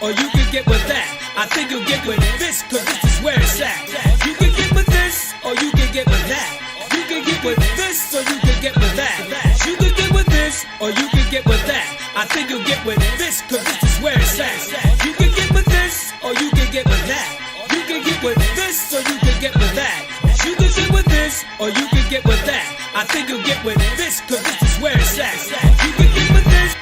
or you can get with that. I think you'll get with this, cause this is where it's at. You can get with this, or you can get with that. You can get with this, or you can get with that. You can get with this, or you can get with that. I think you'll get with this, cause this is where it's at. You can get with this, or you can get with that. You can get with this, or you can get with that. You can get with this, or you can get with that. I think you'll get with this, cause this is where it's at. You can get with this.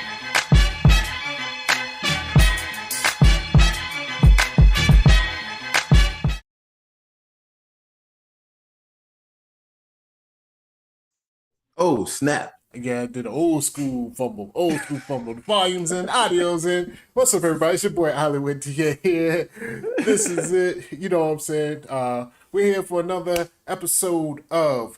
Oh, snap. Yeah, I did an old school fumble. The volumes and audios in. What's up, everybody? It's your boy Hollywood TA here. This is it. You know what I'm saying? We're here for another episode of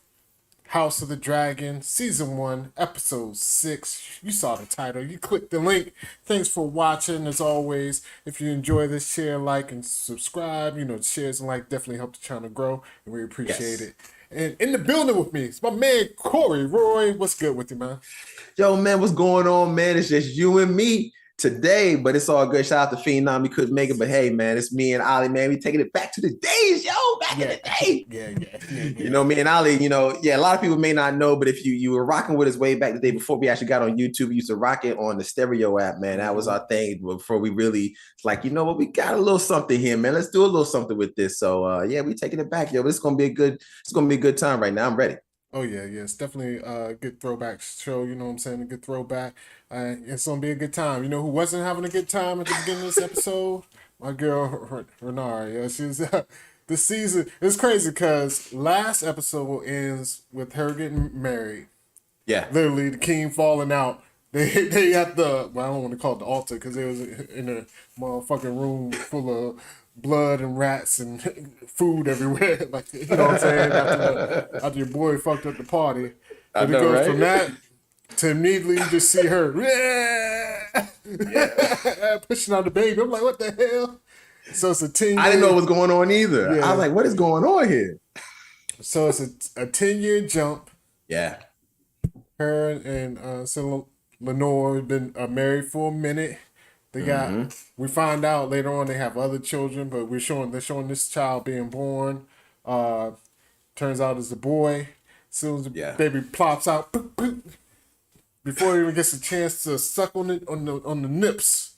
House of the Dragon, Season 1, Episode 6. You saw the title. You clicked the link. Thanks for watching. As always, if you enjoy this, share, like, and subscribe. You know, shares and like definitely help the channel grow, and we appreciate it. And in the building with me, it's my man Corey. Roy, what's good with you, man? Yo, man, what's going on, man? It's just you and me today, but it's all good. Shout out to Phenom. We couldn't make it, but hey, man, it's me and Ali, man. We taking it back to the days, back in the day. Yeah. You know, me and Ali, a lot of people may not know, but if you were rocking with us way back the day before we actually got on YouTube, we used to rock it on the stereo app, man. That was our thing before we really, like, you know what, we got a little something here, man. Let's do a little something with this. So, we taking it back, yo. But it's gonna be a good time right now. I'm ready. Oh, yeah. It's definitely a good throwback show, you know what I'm saying? A good throwback. It's going to be a good time. You know who wasn't having a good time at the beginning of this episode? My girl, Renard. Yeah, she's this season. It's crazy because last episode ends with her getting married. Yeah. Literally, the king falling out. They had I don't want to call it the altar because they was in a motherfucking room full of blood and rats and food everywhere. Like, you know what I'm saying? After your boy fucked up the party. But it goes right? From that to immediately you just see her pushing out the baby. I'm like, what the hell? So it's a 10-year. I didn't know what was going on either. Yeah. I was like, what is going on here? So it's a 10-year jump. Yeah. Her and Lenore have been married for a minute. They got. We find out later on they have other children, but they're showing this child being born. Turns out it's a boy. As soon as the baby plops out, boop, boop, before he even gets a chance to suck on it on the nips.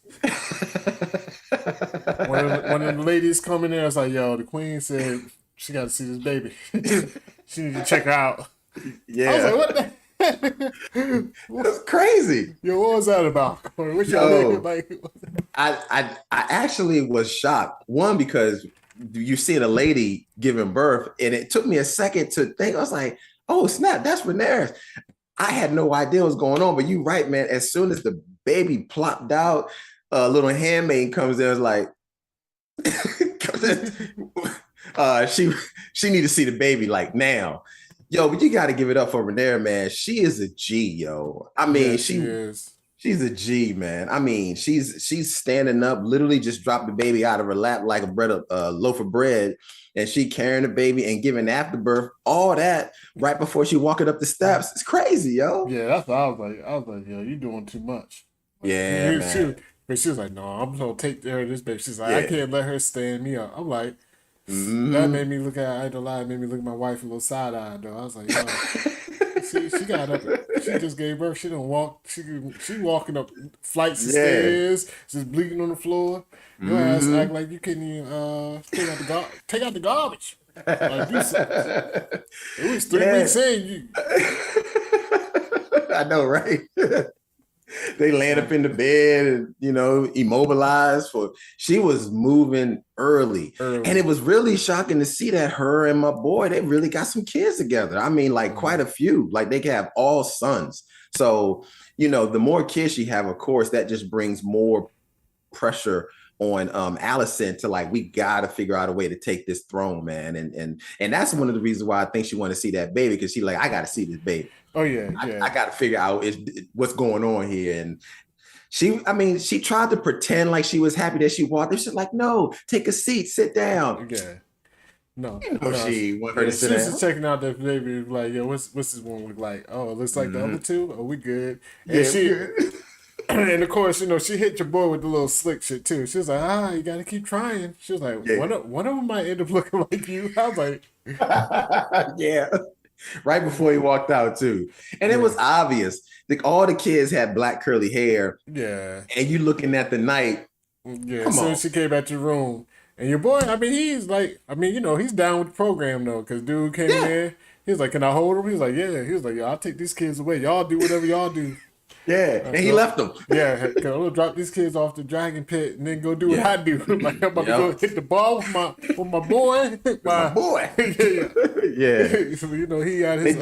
One of the ladies come in there. It's like, yo, the queen said she got to see this baby. She need to check her out. Yeah. I was like, what the. That's crazy. Yo, what was that about? What's your name? Like, I actually was shocked. One, because you see the lady giving birth, and it took me a second to think. I was like, oh, snap, that's Rhaenyra. I had no idea what was going on, but you're right, man. As soon as the baby plopped out, a little handmaid comes in, like, she need to see the baby, like, now. Yo, but you got to give it up for Rhaenyra, man. She is a G, yo. I mean, she's a G, man. I mean, she's standing up, literally just dropped the baby out of her lap like a loaf of bread, and she carrying the baby and giving afterbirth, all that right before she walking up the steps. It's crazy, yo. Yeah, that's what I was like, yo, you doing too much. Like, yeah, man. She was like, no, I'm gonna take care of this baby. She's like, I can't let her stand me up. I'm like. That made me look at, I ain't gonna lie, it made me look at my wife a little side-eyed, though. I was like, yo, she got up, she just gave birth, she didn't walk, she walking up flights of stairs, just bleeding on the floor. Your ass act like you couldn't even take out the garbage. Like, it was 3 weeks in. I know, right? They laying up in the bed and, immobilized. She was moving early. And it was really shocking to see that her and my boy, they really got some kids together. I mean, like quite a few. Like they can have all sons. So, the more kids she have, of course, that just brings more pressure on Alicent to like, we gotta figure out a way to take this throne, man. And that's one of the reasons why I think she wanted to see that baby, because she like, I gotta see this baby. Oh yeah, I got to figure out what's going on here. And she tried to pretend like she was happy that she walked. She's like, no, take a seat, sit down. Yeah, no, she wanted her to sit down. She's checking out that baby. Like, yo, what's this one look like? Oh, it looks like the other two. Oh, we good. And And of course, she hit your boy with the little slick shit too. She was like, you gotta keep trying. She was like, Yeah. one of them might end up looking like you. I was like, Yeah. Right before he walked out too. And it was obvious. Like all the kids had black curly hair. yeah. And you looking at the night. Yeah. Come As soon on. as she came back to your room. And your boy, he's like, he's down with the program though, because dude came in there. He was like, can I hold him? He was like, yeah. He was like, I'll take these kids away. Y'all do whatever y'all do. Yeah. And he left them. Yeah, because I'm going to drop these kids off the dragon pit and then go do what I do. Like, I'm about to go hit the ball with my boy. My boy. Yeah. So, he got his...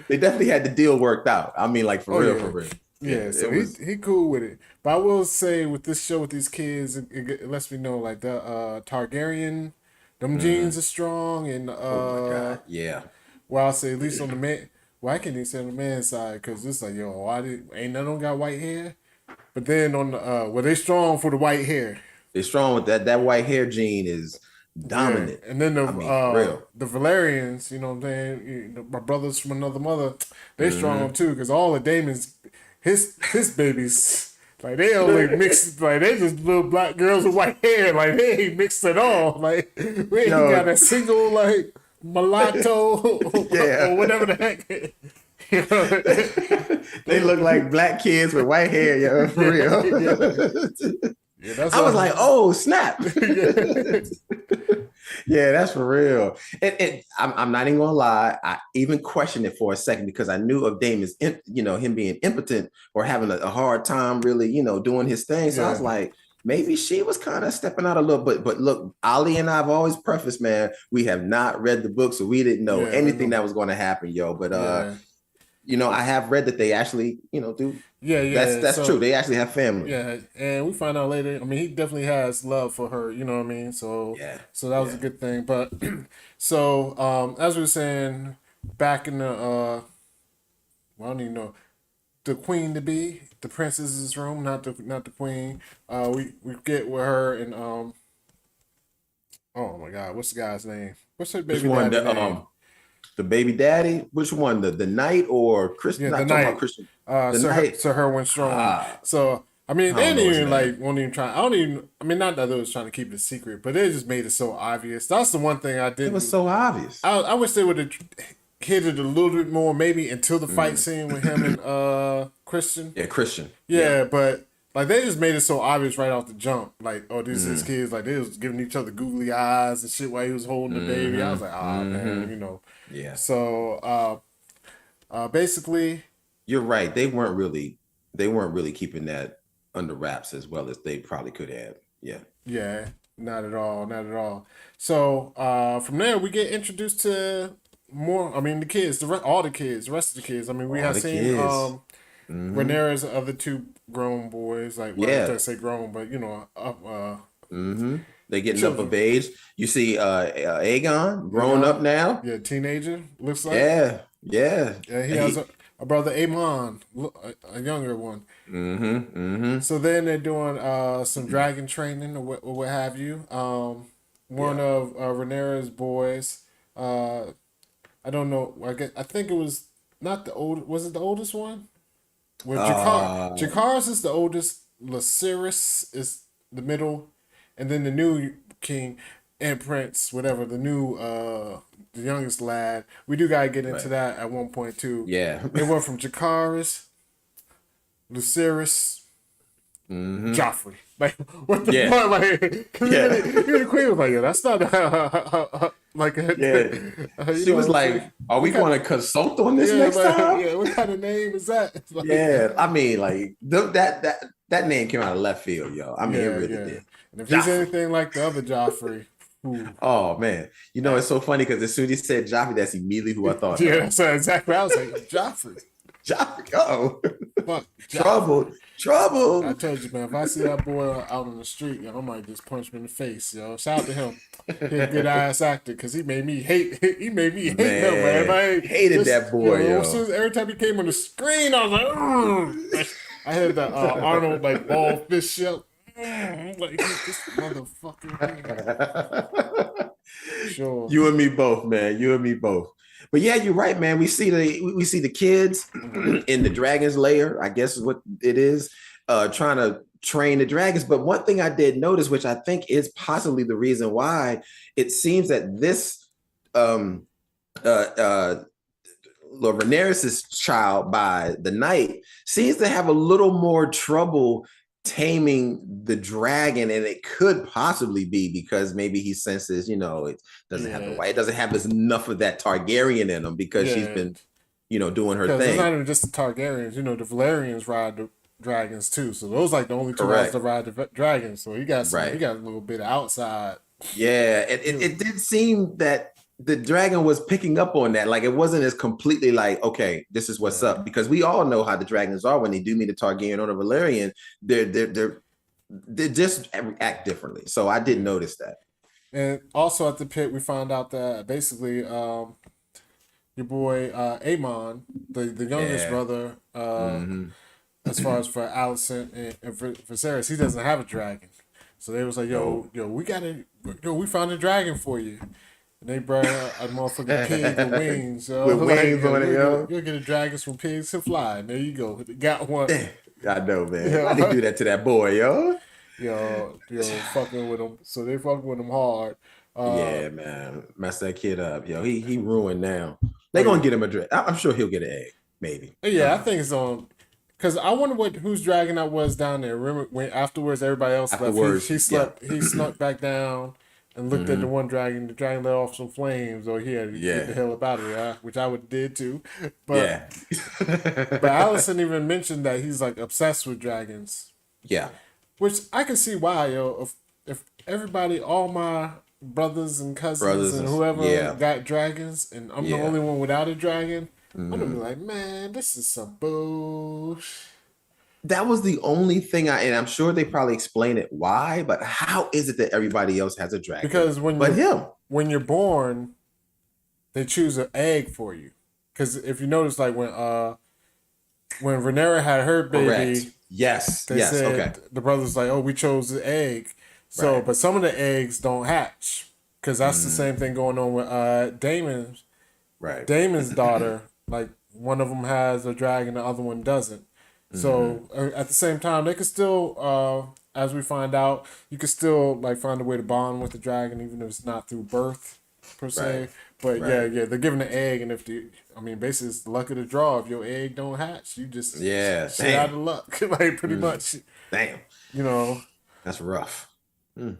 They definitely had the deal worked out. I mean, like, for real. Yeah, so he cool with it. But I will say with this show with these kids, it lets me know like the Targaryen, them genes are strong, and oh my God, yeah. Well, I'll say at least on the man. Well, I can't even say on the man's side because it's like ain't none of them got white hair. But then on the they strong for the white hair. They strong with that. That white hair gene is dominant. Yeah. And then the real. the Valerians, you know what I'm saying? My brothers from another mother, they strong too because all of Damon's his babies, like they only mixed, like they just little black girls with white hair, like they ain't mixed at all. Like we ain't got a single like mulatto or whatever the heck. They look like black kids with white hair, yo, for real. Yeah, I was like, oh, snap. Yeah, that's for real. And I'm not even gonna lie. I even questioned it for a second because I knew of Damon's, him being impotent or having a hard time really, doing his thing. So I was like, maybe she was kind of stepping out a little bit. But look, Ali and I have always prefaced, man, we have not read the book, so we didn't know anything that was going to happen, yo. But I have read that they actually, do. Yeah. That's true. They actually have family. Yeah, and we find out later. I mean, he definitely has love for her. You know what I mean? So so that was a good thing. But so as we were saying, back in the I don't even know, the queen to be, the princess's room, not the queen. We get with her and oh my God, what's the guy's name? What's her baby daddy's name? The baby daddy, which one? The knight or Christian? Yeah, not the talking knight. about Christian. Sir Herwin Strong. So I mean, they didn't even won't even try. I mean, not that they was trying to keep it a secret, but they just made it so obvious. That's the one thing I did. It was so obvious. I wish they would have hit it a little bit more, maybe until the fight scene with him and Christian. Yeah, Christian. Yeah, but like they just made it so obvious right off the jump. Like, oh, these his kids. Like they was giving each other googly eyes and shit while he was holding the baby. I was like, man, Yeah. So basically, you're right. They weren't really keeping that under wraps as well as they probably could have. Yeah. Yeah. Not at all. So from there we get introduced to more. I mean, the kids, the rest of the kids. I mean, we have seen Rhaenyra's other two grown boys. Like, well, I say grown, but They getting up of age. You see Aegon grown up now. Yeah, teenager looks like. Yeah. He has a brother Aemon, a younger one. So then they're doing some dragon training or what have you. One of Rhaenyra's boys. I don't know. I think it was not the old. Was it the oldest one? Well, Jacaerys is the oldest. Lucerys is the middle, and then the new king and prince, whatever, the new the youngest lad. We do gotta get into that at one point too. Yeah, it went from Jacaerys, Lucerys, Joffrey. Like what the fuck? Like, the queen was like, yeah, that's not like she was like, are we going to consult on this next time? Yeah, what kind of name is that? Like, I mean, like that name came out of left field, yo. I mean, it really did. And if he's anything like the other Joffrey. Oh man, it's so funny because as soon as he said Joffrey, that's immediately who I thought. Yeah, that's exactly. I was like, Joffrey. Fuck, trouble. I told you, man. If I see that boy out on the street, I might just punch him in the face. Shout out to him. He's a good ass actor because he made me hate. He made me hate him, man. I hated that boy. As soon as every time he came on the screen, I was like, ugh. I had the Arnold like ball fist shell. Like this motherfucker. Sure. You and me both, man. You and me both. But yeah, you're right, man. We see the kids in the dragon's lair, I guess is what it is. trying to train the dragons. But one thing I did notice, which I think is possibly the reason why, it seems that this um Rhaenyra's child by the night seems to have a little more trouble taming the dragon, and it could possibly be because maybe he senses, it doesn't have the white, it doesn't have enough of that Targaryen in him because she's been, doing her thing. It's not even just the Targaryens, the Valerians ride the dragons too. So those like the only two ones to ride the dragons. So he got he got a little bit of outside. Yeah, it did seem that the dragon was picking up on that. Like it wasn't as completely like, okay, this is what's up, because we all know how the dragons are when they do meet a Targaryen or a Valerian. They just act differently. So I did notice that. And also at the pit, we found out that basically your boy Aemon, the youngest brother, as far as for Alicent and for Viserys, he doesn't have a dragon. So they was like, we found a dragon for you. And they brought a motherfucking pig with wings. With wings on it, yo. You'll get a dragon from pigs to fly. And there you go. Got one. I know, man. I didn't do that to that boy, yo. Yo, fucking with him. So they fucking with him hard. Yeah, man. Mess that kid up, yo. He ruined now. They gonna get him a dragon. I'm sure he'll get an egg, maybe. Yeah, I think it's on. Because I wonder whose dragon that was down there. Remember when afterwards everybody else left? He slept. He snuck back down and looked at the one dragon. The dragon let off some flames, or he had to get the hell up out of there, which I would did too. But but Allison even mentioned that he's like obsessed with dragons. Yeah, which I can see why, yo. If everybody, all my brothers and cousins and whoever got dragons, and I'm the only one without a dragon, I'm gonna be like, man, this is some bullshit. That was the only thing and I'm sure they probably explain it why, but how is it that everybody else has a dragon? Because when you're born, they choose an egg for you. Because if you notice, like when Rhaenyra had her baby, the brother's like, oh, we chose the egg. So, but some of the eggs don't hatch, because that's the same thing going on with Daemon's daughter. Like one of them has a dragon, the other one doesn't. So at the same time, they could still, as we find out, you could still like find a way to bond with the dragon, even if it's not through birth per se. But they're giving the egg, and basically it's the luck of the draw. If your egg don't hatch, you just shit out of luck, like pretty much. Damn, that's rough. So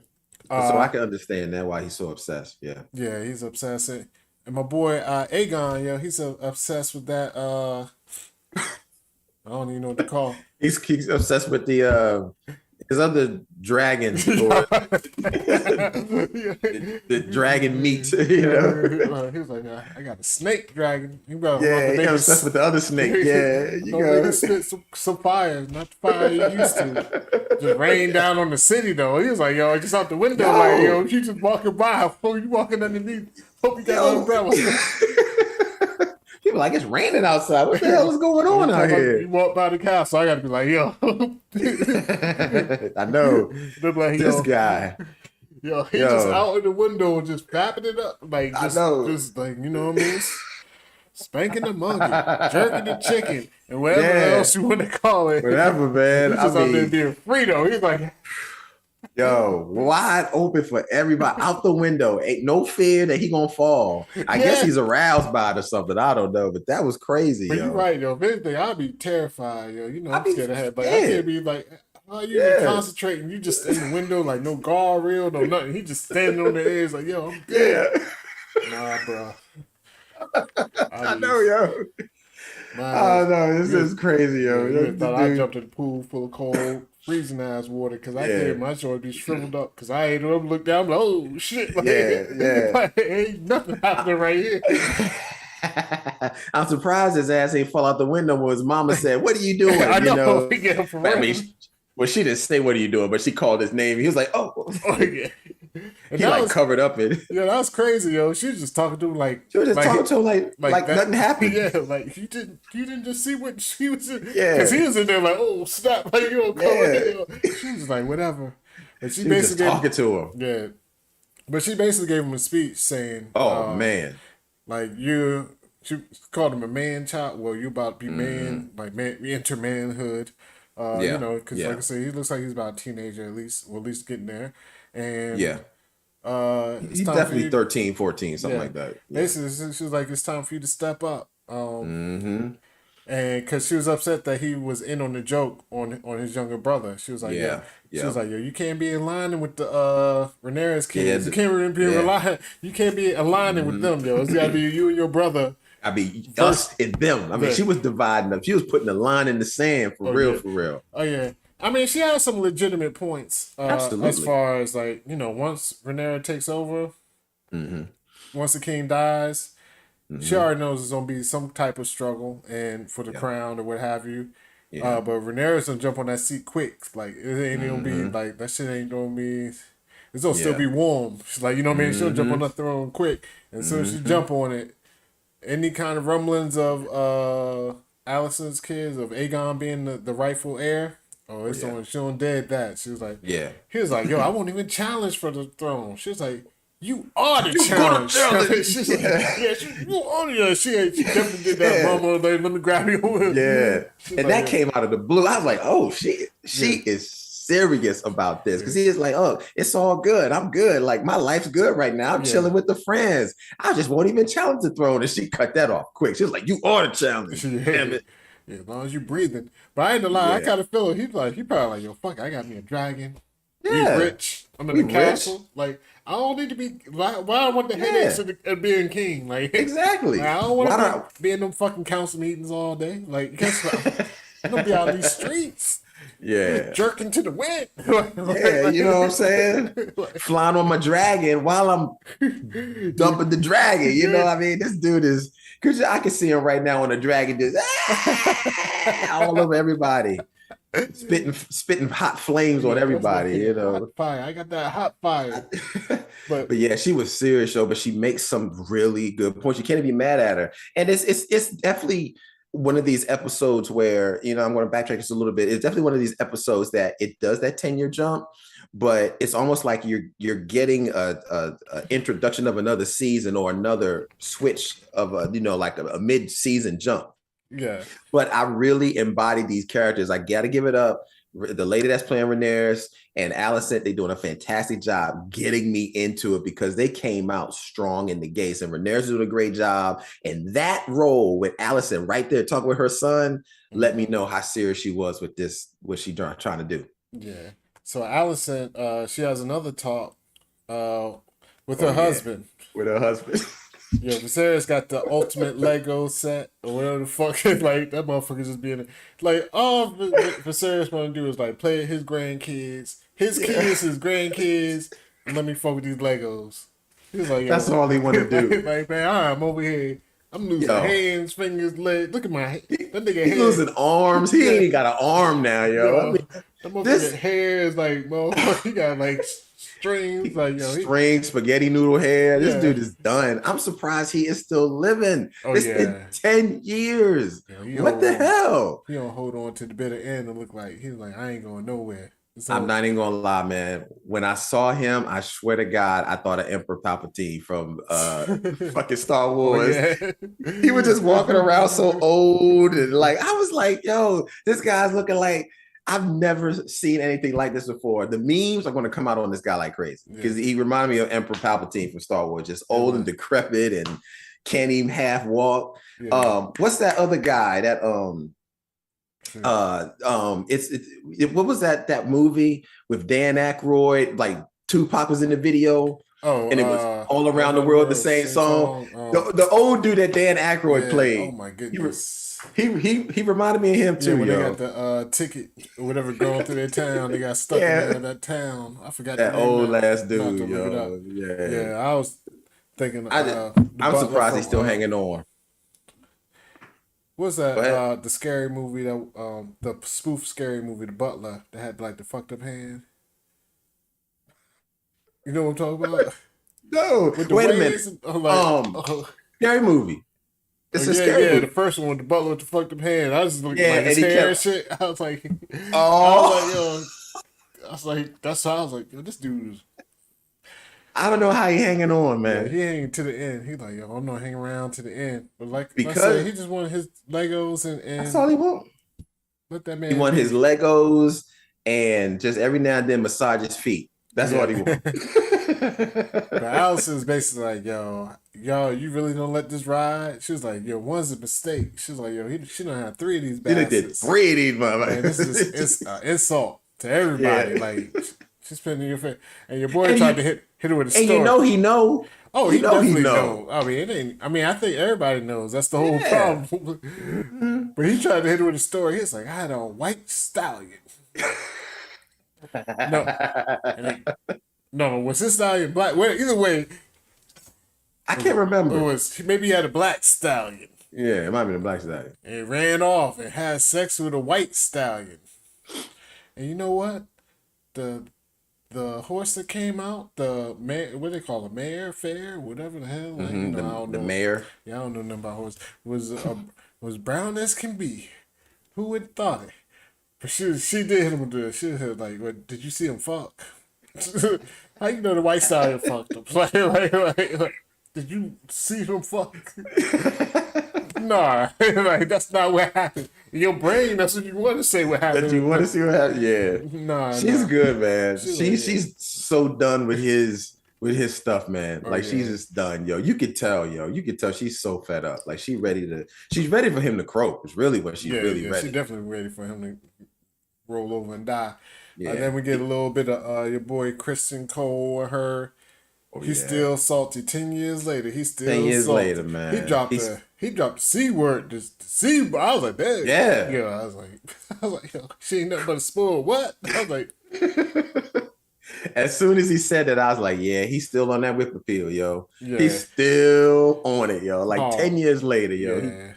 I can understand that why he's so obsessed. Yeah, he's obsessed, and my boy Aegon, he's obsessed with that. I don't even know what to call. He's obsessed with the his other dragon, the dragon meat. He was like, I got a snake dragon. He's obsessed with the other snake. Yeah, you spit some fire, not the fire you used to. Just rain down on the city though. He was like, just out the window, you just walking by, you walking underneath. Hope you got an umbrella. People like, it's raining outside. What the hell is going on out here? You walk by the castle, I got to be like, I know. Like, this guy. He's just out in the window just fapping it up. Like, just like, you know what I mean? Spanking the monkey, jerking the chicken, and whatever else you want to call it. Whatever, man. He's just out there being free, though. He's like... wide open for everybody, out the window. Ain't no fear that he gonna fall. I guess he's aroused by it or something. I don't know, but that was crazy. But you're right, yo. If anything, I'd be terrified, yo. I'm scared of head, but I can't be like, you be concentrating. You just in the window, like no guardrail, no nothing. He just standing on the edge, like, yo, I'm good. Nah, bro. I know, yo. Oh no, this is crazy, yo. You thought I jumped in the pool full of cold, freezing ass water, because I can't. My short be shriveled up because I ain't look down. I'm like, oh shit! Like, like, ain't nothing happening right here. I'm surprised his ass ain't fall out the window when his mama said, "What are you doing?" I know. Well, she didn't say, "What are you doing?" But she called his name. He was like, "Oh, yeah." And he like covered up it. Yeah, that was crazy, yo. She was just talking to him like she was just talking to him like nothing happened. Yeah, like you didn't just see what she was in. Yeah, because he was in there like, oh snap, like you know, she was like whatever. And she basically was talking to him. Yeah, but she basically gave him a speech saying, "Oh man, like she called him a man child. Well, you about to be man, like man, we enter manhood." You know, because like I said, he looks like he's about a teenager at least, or at least getting there. And it's he's time definitely for you, 13, 14, something like that. Basically, she was like, it's time for you to step up. And because she was upset that he was in on the joke on his younger brother, she was like, she was like, yo, you can't be aligning with the Ramirez kids. You can't be you can't be aligning with them, yo. It's gotta be you and your brother. I mean, us and them. I mean, she was dividing up. She was putting a line in the sand for real, for real. Oh yeah. I mean, she has some legitimate points. Absolutely. As far as like, you know, once Rhaenyra takes over, once the king dies. She already knows there's gonna be some type of struggle and for the crown or what have you. But Rhaenyra's gonna jump on that seat quick. Like it ain't gonna be like that shit ain't gonna be. It's gonna still be warm. She's like, you know what I mean? She'll jump on the throne quick, and as soon as she jump on it, any kind of rumblings of Alicent's kids of Aegon being the rightful heir. Oh, it's on. She on dead that. She was like, He was like, yo, I won't even challenge for the throne. She was like. You are the challenge. She's like, you are the She definitely did that mama. Like, let me grab you. And like, that came out of the blue. I was like, oh, she is serious about this. Because he is like, oh, it's all good. I'm good. Like, my life's good right now. I'm chilling with the friends. I just won't even challenge the throne. And she cut that off quick. She was like, you are the challenge. Damn it. Yeah, as long as you breathing. But I ain't gonna lie, I kind of feel it. He probably like, yo, fuck, I got me a dragon. We rich. I'm in the castle. Like, I don't need to be. Why I want the headaches of being king? Like exactly. Like, I don't want to be in them fucking council meetings all day. Like, guess what? I'm gonna be out in these streets. Jerking to the wind. You know what I'm saying? Flying on my dragon while I'm dumping the dragon. You know what I mean? This dude is. Cause I can see him right now on a dragon, just all over everybody. Spitting hot flames on everybody, you know. Hot fire. I got that hot fire. But yeah, she was serious, though. But she makes some really good points. You can't even be mad at her. And it's definitely one of these episodes where, you know, I'm going to backtrack just a little bit. It's definitely one of these episodes that it does that 10-year jump, but it's almost like you're getting a introduction of another season or another switch of a, you know, like a mid-season jump. Yeah. But I really embody these characters. I got to give it up. The lady that's playing Rhaenyra and Alicent, they're doing a fantastic job getting me into it because they came out strong in the gates. And Rhaenyra's doing a great job. And that role with Alicent right there talking with her son, let me know how serious she was with this, what she trying to do. Yeah. So Alicent, she has another talk with her husband. With her husband. Yeah, Viserys got the ultimate Lego set or whatever the fuck. Like that motherfucker just being like all Viserys want to do is like play his grandkids, his kids, his grandkids, and let me fuck with these Legos. He's like, that's all he want to do. Like, man, all right, I'm over here. I'm losing hands, fingers, legs. Look at my that nigga. He's losing arms. He ain't got an arm now, yo. I mean, that motherfucker hair is like, he got like. Strings, like strings, spaghetti noodle hair. This dude is done. I'm surprised he is still living. It's been 10 years. What the hell? He don't hold on to the bitter end and look like he's like, I ain't going nowhere. So, I'm not even gonna lie, man. When I saw him, I swear to God, I thought of Emperor Palpatine from fucking Star Wars. He was just walking around so old and like I was like, yo, this guy's looking like. I've never seen anything like this before. The memes are going to come out on this guy like crazy because he reminded me of Emperor Palpatine from Star Wars, just old and decrepit and can't even half walk. What's that other guy that what was that movie with Dan Aykroyd? Like Tupac was in the video. And it was all around the world the same song. The old dude that Dan Aykroyd played. Oh my goodness. He reminded me of him too. When they got the ticket or whatever going through their town, they got stuck in that town. I forgot that old ass dude. Yeah, I was thinking. I'm surprised he's still hanging on. What's that? The scary movie that the spoof scary movie, The Butler, that had like the fucked up hand. You know what I'm talking about? No. Wait a minute. Scary movie. It's a scary movie. The first one with the butler with the fucked up hand. I was looking like his hair and shit. I was like, I was like, yo, this dude is. I don't know how he hanging on, man. Yeah, he hanging to the end. He's like, yo, I'm not hanging around to the end. But like I said, he just wanted his Legos and that's all he want. Let that man. He want his Legos and just every now and then massage his feet. That's what he wants. But Allison's basically like, yo, you really don't let this ride? She was like, yo, one's a mistake. She was like, yo, she don't have 3 of these bastards. She did 3 of these motherfuckers. Man, this is insult to everybody. Yeah. Like, she's spending your face. And your boy tried to hit her with a story. And you know he know. Oh, he definitely know. I mean, it ain't. I mean, I think everybody knows. That's the whole problem. But he tried to hit her with a story. He's like, I had a white stallion. No, was his stallion black? Well, either way, I can't remember. Maybe he had a black stallion. Yeah, it might be a black stallion. And ran off and had sex with a white stallion. And you know what? The horse that came out, the mare, what do they call it, mare, fair, whatever the hell. Like, I don't know. Mare. Yeah, I don't know nothing about horse. Was brown as can be. Who would have thought it? But she did hit him with the shit. Like, what, did you see him fuck? How you know the white stallion fucked him? Like, did you see him fuck? Nah, like that's not what happened. In your brain, that's what you want to say. What happened? That you want to see what happened? Yeah. Nah, she's good, man. She's so done with his stuff, man. Like she's just done, yo. You could tell, she's so fed up. Like she's ready for him to croak. It's really what she's really ready. She's definitely ready for him to roll over and die. Yeah. Then we get a little bit of your boy Christian Cole or her. He's still salty. 10 years later, he's still 10 years salty. later, man. He dropped the C word. The C. I was like, damn. Yeah. Yeah. I was like, yo, she ain't nothing but a spoon. What? I was like. As soon as he said that, I was like, yeah, he's still on that whippoorwill, yo. Yeah. He's still on it, yo. Like 10 years later, yo. Yeah.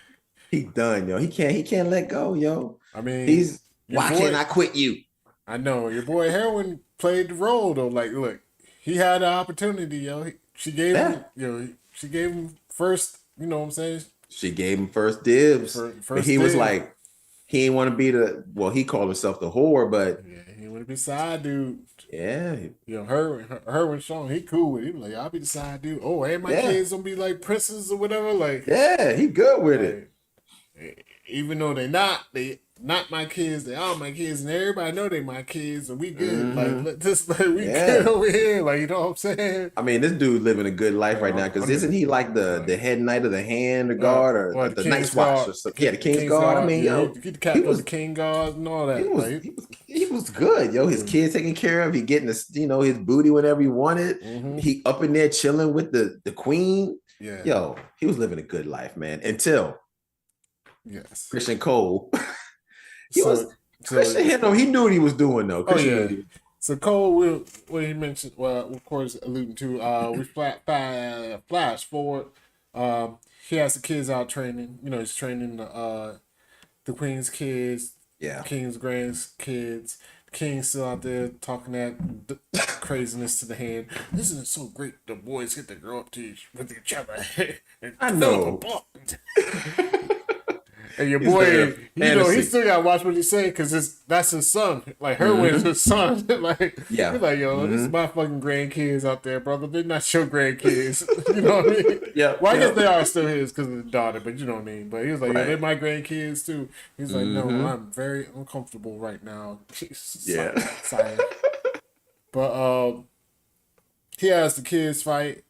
He done, yo. He can't let go, yo. I mean, can't I quit you? I know your boy Heroin played the role though. Like, look, he had the opportunity, yo. She gave him, she gave him first. You know what I'm saying? She gave him first dibs. Was like, he didn't want to be he called himself the whore, but he want to be side dude. Yeah, Herwin Sean, he cool with it. He was like, I'll be the side dude. Oh, and my kids gonna be like princes or whatever. Like, he good with it. Even though they not my kids, they are my kids, and everybody know they my kids, and we good. Like we good over here. Like, you know what I'm saying? I mean, this dude living a good life right now, because isn't he like the head knight of the hand, the guard, or the night's watch? Or something? Yeah, the king's guard. I mean, yo, he the captain of the king guard and all that. He was good, yo. His kids taken care of. He getting his booty whenever he wanted. He up in there chilling with the queen. Yeah, yo, he was living a good life, man. Until Christian Cole. Christian hit him. He knew what he was doing, though. So Cole, what he mentioned, well, of course, alluding to, we flash forward. He has the kids out training. You know, he's training the queen's kids, king's grandkids. King's still out there talking that craziness to the hand. Isn't it so great the boys get to grow up with each other and I know. And your boy, he still got to watch what he say, because that's his son. Like, Herwin is his son. Like, he's like, yo, this is my fucking grandkids out there, brother. They're not your grandkids. You know what I mean? Well, I guess they are still his because of the daughter, but you know what I mean. But he was like, they're my grandkids too. He's like, no, I'm very uncomfortable right now. Silent. But he has the kids fight.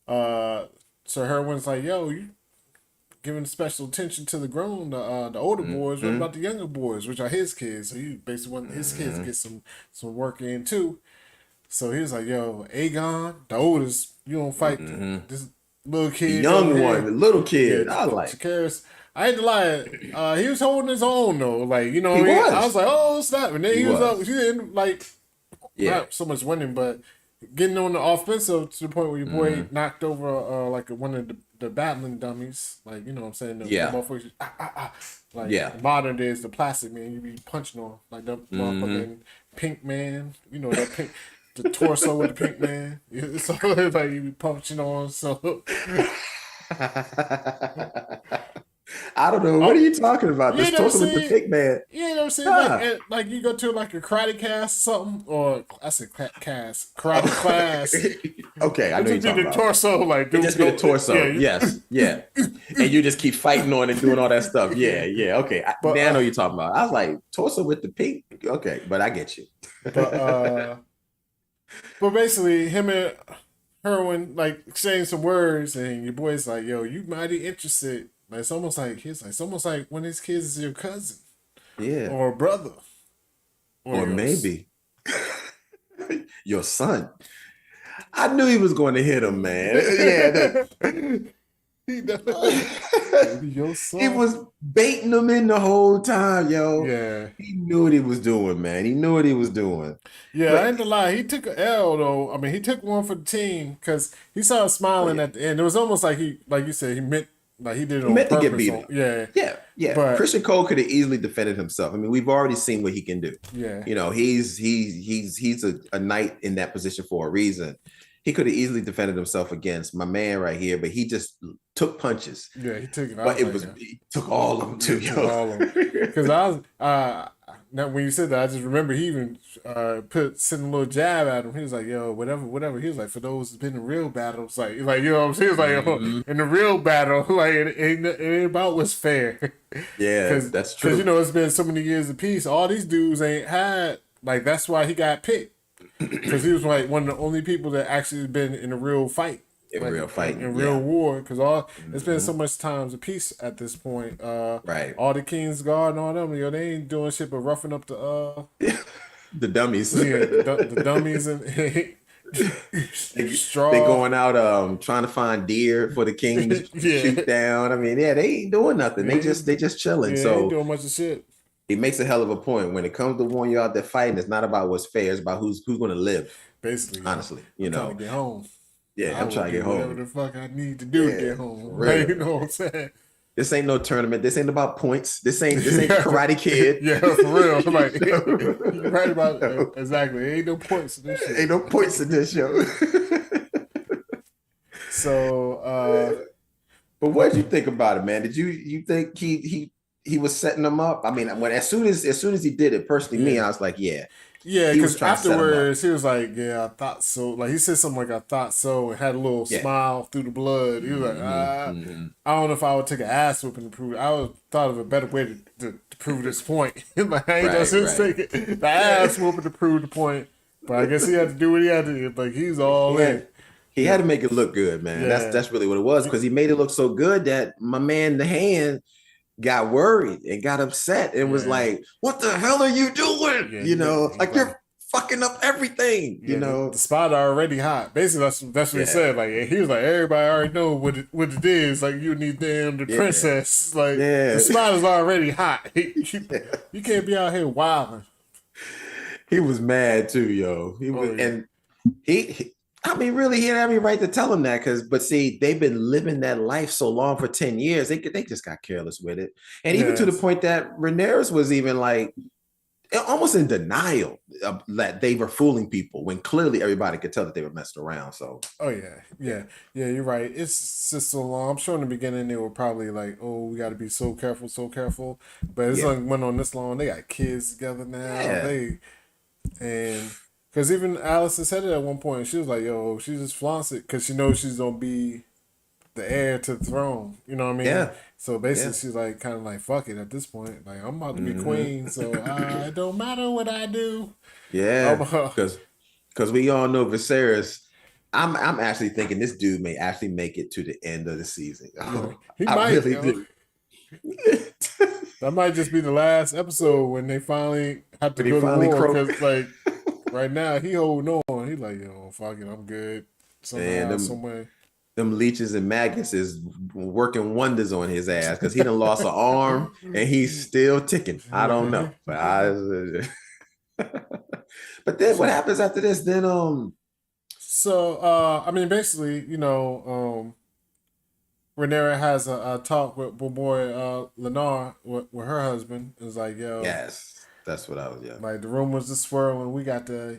So Herwin's like, yo, you giving special attention to the grown, the older boys. What about the younger boys, which are his kids? So he basically want his kids to get some work in too. So he was like, yo, Aegon, the oldest, you don't fight this little kid. The young one, the little kid. I like Shakaris. I ain't to lie, he was holding his own though. Like, you know what I mean? I was like, oh, snap. And then he was up, he didn't not so much winning, but getting on the offensive to the point where your boy knocked over like one of the battling dummies, like, you know what I'm saying? The motherfuckers, like modern days, the plastic man, you be punching on, like the motherfucking pink man, you know, that pink, the torso with the pink man. So like you be punching on. So I don't know. What are you talking about? You This ain't never Tulsa with the seen. pig man. You ain't never seen Huh. like you go to like a karate cast or something, or I said cast karate Oh. class. Okay, I It know you're just be talking the about. torso, like It dude, just be the go yeah. torso. Yes, yeah. And you just keep fighting on and doing all that stuff. Yeah, Yeah. yeah. Okay. But Now I know you're talking about. I was like, Tulsa with the pink. Okay, but I get you. but uh but basically him and Herwin like exchanged some words, and your boy's like, yo, you mighty interested. Like it's almost like it's almost like one of his kids is your cousin Yeah. or brother or Or yours. maybe your son. I knew he was going to hit him, man. Yeah, He definitely maybe your he son. was baiting him in the whole time, yo. Yeah. He knew what he was doing, man. He knew what he was doing. Yeah, I But ain't gonna lie. He took an L though. I mean, he took one for the team because he started oh smiling yeah, at the end. It was almost like like you said, he meant like he did it he on meant to get purpose. beat. Yeah, Yeah, yeah. but Christian Cole could have easily defended himself. I mean, we've already seen what he can do. yeah, You know, he's a knight in that position for a reason. He could have easily defended himself against my man right here, but he just took punches. yeah, he took it. I But was it like, was yeah, he took all of them yeah, too, he took yo. all of them. Because I was now when you said that, I just remember he even sent a little jab at him. He was like, "Yo, whatever, whatever." He was like, "For those who's been in real battles, like you know what I'm saying?" He was like, "Yo, Mhm. in the real battle, like it ain't about what's fair." Yeah, Cause, that's cause you true. know it's been so many years of peace. All these dudes ain't had like that's why he got picked. Cause he was like one of the only people that actually been in a real fight, In like real in fighting, real yeah. war. Cause it's been so Mhm. much times of peace at this point. Right. All the King's Guard and all them, they ain't doing shit but roughing up the The dummies. yeah the dummies and They straw. going out trying to find deer for the king to Yeah, shoot down. I mean, yeah, they ain't doing nothing. yeah, They just chilling. they ain't So doing much of shit. he makes a hell of a point. When it comes to one you out there fighting, it's not about what's fair, it's about who's gonna live, Basically, yo, honestly. I'm trying to get home. Yeah, I I'm will trying to do get whatever home. the fuck I need to do to Yeah, get home. for Like, you real. know what I'm saying? This ain't no tournament. This ain't about points. This ain't Yeah, Karate Kid. yeah, for real. Like, No. you're right about No. exactly. Ain't no points in this Ain't shit. no points in this show. So, But what did you think about it, man? Did you think he was setting them up? I mean, when as soon as he did it, personally, me, yeah, I was like, yeah, yeah. he was Because trying to set them up. afterwards, he was like, "Yeah, I thought so." Like he said something like, "I thought so," and had a little Yeah. smile through the blood. He was like, Hmm. I don't know if I would take an ass whooping to prove it. I would thought of a better way to prove this point." Like I ain't Right, just right. taking the ass whooping to prove the point. But I guess he had to do what he had to do. Like he's He all in. had he had Yeah, to make it look good, man. That's yeah, that's really what it was because he made it look so good that my man, the hand, got worried and got upset and was yeah, like, "What the hell are you doing?" yeah. He Like like you're fucking up everything. yeah. The spot already hot. Basically, that's what he Yeah, said. Like he was like everybody already know what it is. Like you need damn the yeah, princess. Like the yeah. spot is already hot. You can't be out here wilding. He was mad too, yo. He Oh was, yeah, and I mean, really, he had every right to tell him that but see, they've been living that life so long for 10 years, they just got careless with it. And even to the yes. point that Rhaenyra was even like almost in denial that they were fooling people when clearly everybody could tell that they were messing around. So, Oh yeah, yeah, yeah. You're right. It's just so long. I'm sure in the beginning they were probably like, "Oh, we got to be so careful, so careful." But it's yeah, like went on this long. They got kids together now. yeah, And because even Allison said it at one point. She was like, "Yo, she just flaunts it because she knows she's gonna be the heir to the throne." You know what I mean? yeah, So yeah. basically, she's like, kind of like, "Fuck it." At this point, like, I'm about to be Hmm. queen, so it don't matter what I do. I'm Yeah, because we all know Viserys. I'm actually thinking this dude may actually make it to the end of the season. yeah, Oh, he I might. really do. That might just be the last episode when they finally have to When he go to finally war. croaked, Because like right now he holding on. He like, yo, fuck it, I'm good. and Somehow, some way. them leeches and maggots is working wonders on his ass because he done lost an arm and he's still ticking. I don't know, but but then what happens after this? Then So I mean, basically, Rhaenyra has a talk with boy Lennar with her husband. Is like, yo, yes, that's what I was. Yeah, like the rumors are swirling. We got to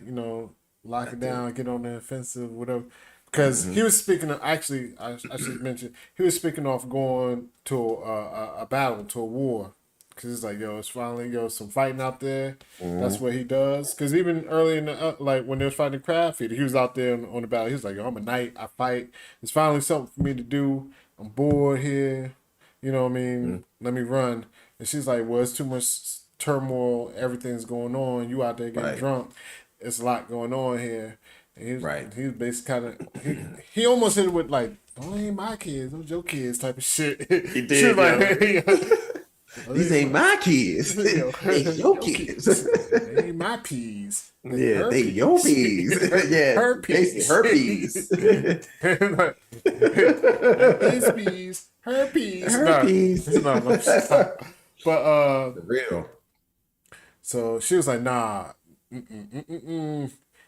lock got it to down, get on the offensive, whatever. Because he was speaking of, actually, I should mention, he was speaking of going to a battle, to a war. Because it's like, yo, it's finally, some fighting out there. That's what he does. Because even early in the, like, when they was fighting Crab Feeder, he was out there on the battle. He was like, yo, I'm a knight, I fight. It's finally something for me to do. I'm bored here. You know what I mean? Let me run. And she's like, well, it's too much turmoil. Everything's going on. You out there getting drunk. It's a lot going on here. And he was basically kind of, he almost hit it with like, "Those ain't my kids, those your kids" type of shit. He did. These ain't my kids. They your kids. They ain't my peas. They your peas. Her peas. Her peas. His peas. Her peas. Her peas. But For real. So she was like, nah.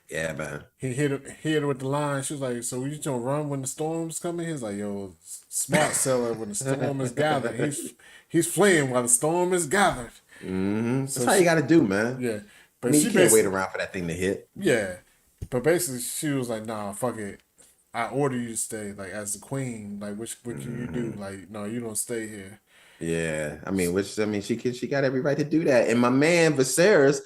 Yeah, man. He hit her with the line. She was like, so you gonna run when the storm's coming? He's like, yo, smart seller when the storm is gathered. He's fleeing while the storm is gathered. That's how you got to do, man. Yeah. But you can't wait around for that thing to hit. Yeah. But basically, she was like, nah, fuck it. I order you to stay, like, as the queen. Like, what can you do? Like, no, you don't stay here. Yeah. She got every right to do that. And my man, Viserys,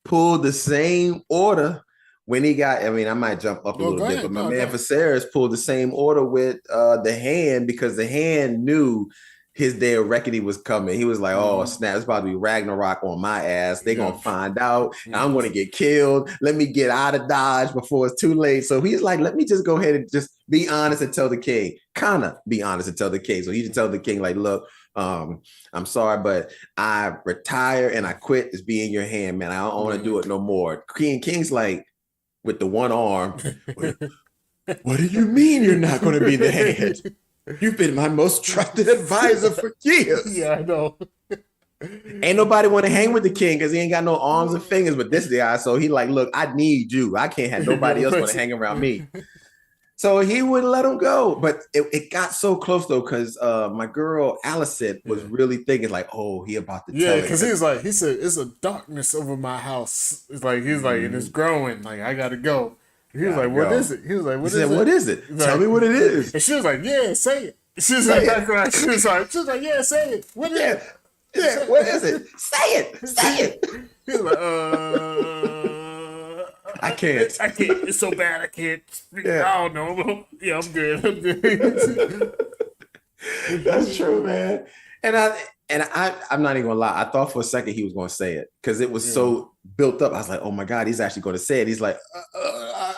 pulled the same order when he got, I might jump up a little bit, but my man Viserys pulled the same order with the Hand, because the Hand knew his day of reckoning was coming. He was like, oh, snap, it's about to be Ragnarok on my ass. They're going to find out. I'm going to get killed. Let me get out of Dodge before it's too late. So he's like, let me just go ahead and just be honest and tell the king. Kind of be honest and tell the king. So he just tell the king, like, look, I'm sorry, but I retire and I quit as being your hand, man. I don't want to do it no more. King's like, with the one arm, what do you mean you're not going to be the hand? You've been my most trusted advisor for years. Yeah, I know. Ain't nobody want to hang with the king because he ain't got no arms and fingers, but this guy. So he like, look, I need you. I can't have nobody else want to hang around me. So he wouldn't let him go. But it got so close though, because my girl Allison was really thinking like, oh, he about to tell Yeah, because he said, it's a darkness over my house. It's like, he's like, and it's growing. Like, I got to go. He was like, what is it? He was like, what is it? Tell me what it is. And she was like, yeah, say it. She was like, she was like, yeah, say it. What is it? Yeah, what is it? Say it. Say it. He was like, I can't. It's so bad I can't speak. Yeah. I don't know. Yeah, I'm good. That's true, man. And I'm not even gonna lie. I thought for a second he was gonna say it because it was so built up. I was like, oh my God, he's actually gonna say it. He's like,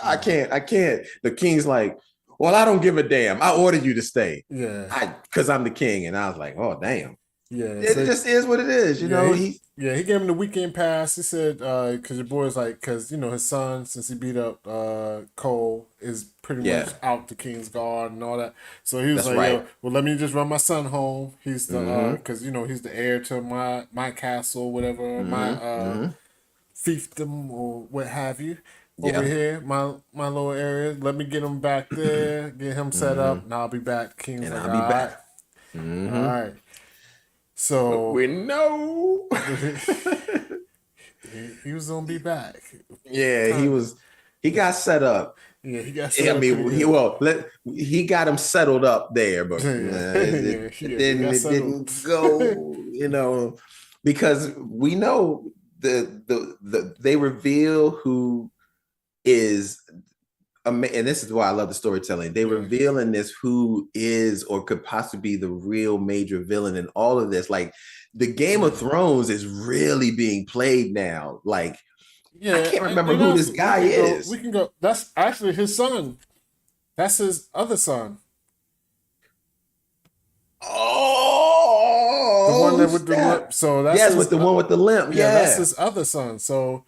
I can't. The king's like, well, I don't give a damn. I ordered you to stay. Yeah. Because I'm the king. And I was like, oh damn. Yeah. It just is what it is, you know. He gave him the weekend pass. He said, because your boy's like, because, you know, his son, since he beat up Cole, is pretty much out the King's Guard and all that. So he was yo, well, let me just run my son home. He's the, because, you know, he's the heir to my castle, whatever, my fiefdom or what have you. Over here, my little area. Let me get him back there, get him set up, and I'll be back. King's like, I'll be back. All right. So we know he was gonna be back. Yeah, he got set up. Yeah, he got set up. He got him settled up there, but it didn't go, you know, because we know they reveal who is, and this is why I love the storytelling. They reveal in this who is or could possibly be the real major villain in all of this. Like the Game of Thrones is really being played now. Like, I can't remember who this guy is. We can go. That's actually his son. That's his other son. Oh, the one that with the limp. So that's with the one with the limp. Yeah, that's his other son. So,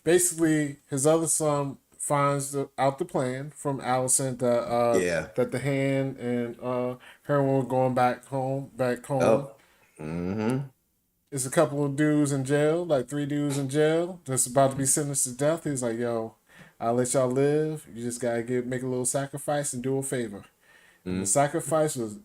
basically, his other son finds out the plan from Allison that that the Hand and her were going back home. Oh. Mm-hmm. There's a couple of dudes in jail, like 3 dudes in jail, that's about to be sentenced to death. He's like, yo, I'll let y'all live. You just gotta make a little sacrifice and do a favor. And the sacrifice was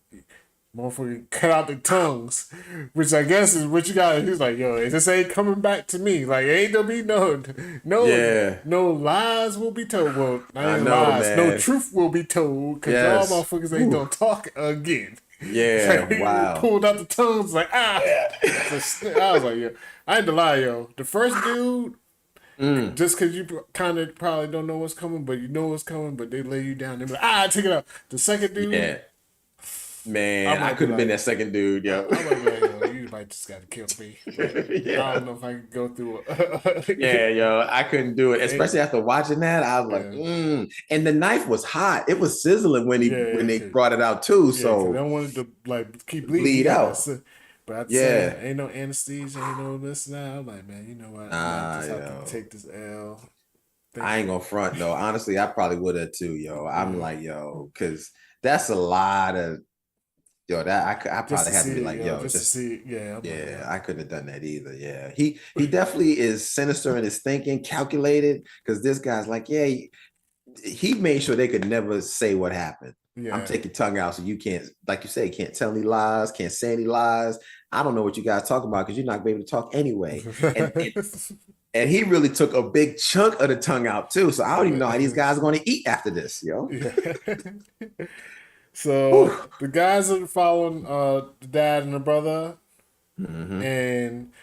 motherfucker cut out the tongues, which I guess is what you got. He's like, yo, this ain't coming back to me. Like, ain't gonna be Yeah. no lies will be told. Well, not I even know, lies. No man. truth will be told because Yes. y'all motherfuckers ain't gonna talk again. Yeah, He wow. pulled out the tongues like So I was like, yo, I ain't to lie, yo. The first dude, just because you kind of probably don't know what's coming, but you know what's coming, but they lay you down. They be like, take it out. The second dude, Yeah. Man, I could have been that second dude, yo. I'm like, yo, you might just gotta kill me. Like, Yeah. I don't know if I can go through Yeah, yo, I couldn't do it. Especially after watching that, I was like, Yeah. And the knife was hot. It was sizzling when they brought it out too. Yeah, because So they don't want it to like keep bleeding. bleed out. But I'd Yeah. say ain't no anesthesia, ain't no this and that. I'm like, man, you know what? I might just have to take this L. I ain't gonna front though. Honestly, I probably would have too, yo. I'm like, yo, because that's a lot of that I probably had to be like, yo, just to see, yeah, I couldn't have done that either. Yeah, he definitely is sinister in his thinking, calculated. Because this guy's like, yeah, he made sure they could never say what happened. Yeah. I'm taking tongue out, so you can't, like you say, can't tell any lies, can't say any lies. I don't know what you guys talk about because you're not gonna be able to talk anyway. And he really took a big chunk of the tongue out too. So I don't even know how these guys are going to eat after this, yo. Yeah. So the guys are following the dad and the brother, and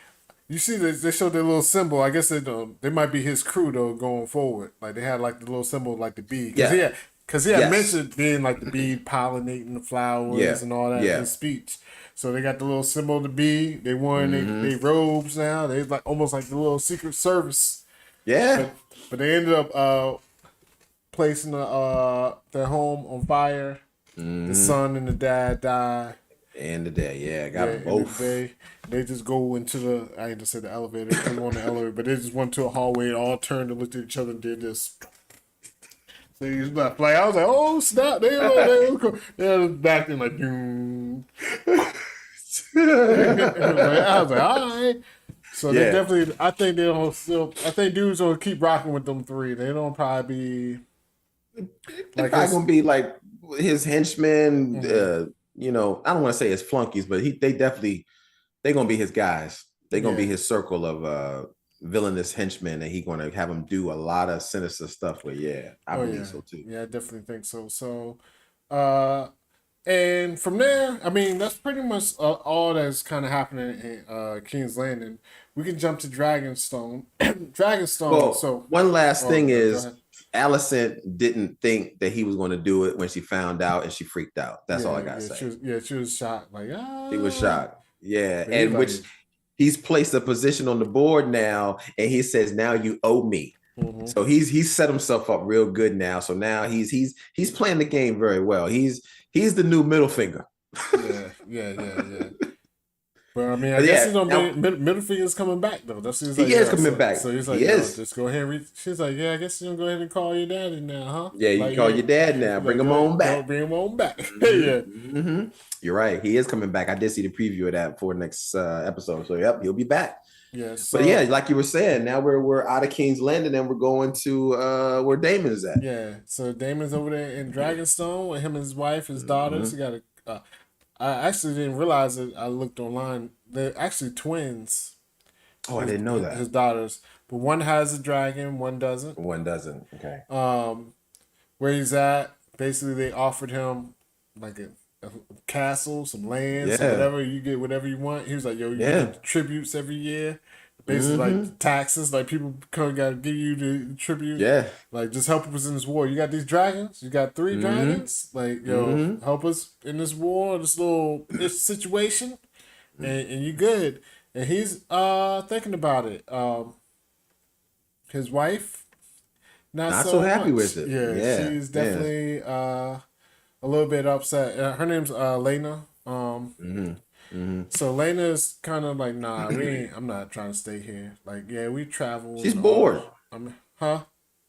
you see they showed their little symbol. I guess they might be his crew though going forward. Like they had like the little symbol like the bee. Because he had mentioned being like the bee pollinating the flowers and all that in his speech. So they got the little symbol of the bee. They wearing they robes now. They like almost like the little Secret Service. Yeah. But they ended up placing their home on fire. The son and the dad die. And the dad, got them both. They just go into the, I ain't just said the elevator, they go on the elevator, but they just went to a hallway and all turned and looked at each other and did this. So he was like, I was like, oh, stop. They're back in like, doom. I was like, all right. So they definitely, I think dudes gonna keep rocking with them three. They don't probably be they're probably gonna be like his henchmen. I don't want to say his flunkies, but they're gonna be his guys. They're gonna be his circle of villainous henchmen, and he's gonna have them do a lot of sinister stuff. But I believe so too. Yeah, I definitely think so. So, and from there, I mean, that's pretty much all that's kind of happening in King's Landing. We can jump to Dragonstone. Dragonstone. Well, so one last thing is, Allison didn't think that he was going to do it when she found out, and she freaked out. That's all I gotta say. She was shocked. Like, He was shocked. Yeah, and which he's placed a position on the board now, and he says, "Now you owe me." So he's set himself up real good now. So now he's playing the game very well. He's the new middle finger. Yeah. But I mean, I guess he's gonna be middle finger's coming back though. That's he's like, he is coming back. So he's like, just go ahead and read. She's like, I guess you're gonna go ahead and call your daddy now, huh? Yeah, you like, call your dad now. Bring him on back. Bring him on back. You're right. He is coming back. I did see the preview of that for next episode. So he'll be back. Yes. But like you were saying, now we're out of King's Landing and we're going to where Damon's at. Yeah. So Damon's over there in Dragonstone with him and his wife, his daughters. He got I actually didn't realize it. I looked online. They're actually twins. Oh, I didn't know that. His daughters. But one has a dragon, one doesn't. One doesn't. Okay. Where he's at, basically they offered him like a castle, some land, whatever. You get whatever you want. He was like, yo, you get tributes every year. Basically like taxes, like people gotta give you the tribute. Yeah. Like just help us in this war. You got these dragons, you got 3 dragons. Like, yo, help us in this war, this situation. And you good. And he's thinking about it. His wife not so happy with it. Yeah. She's definitely a little bit upset. Her name's Lena. So Lena's kind of like, nah, I'm not trying to stay here. Like, we travel. She's bored. Huh?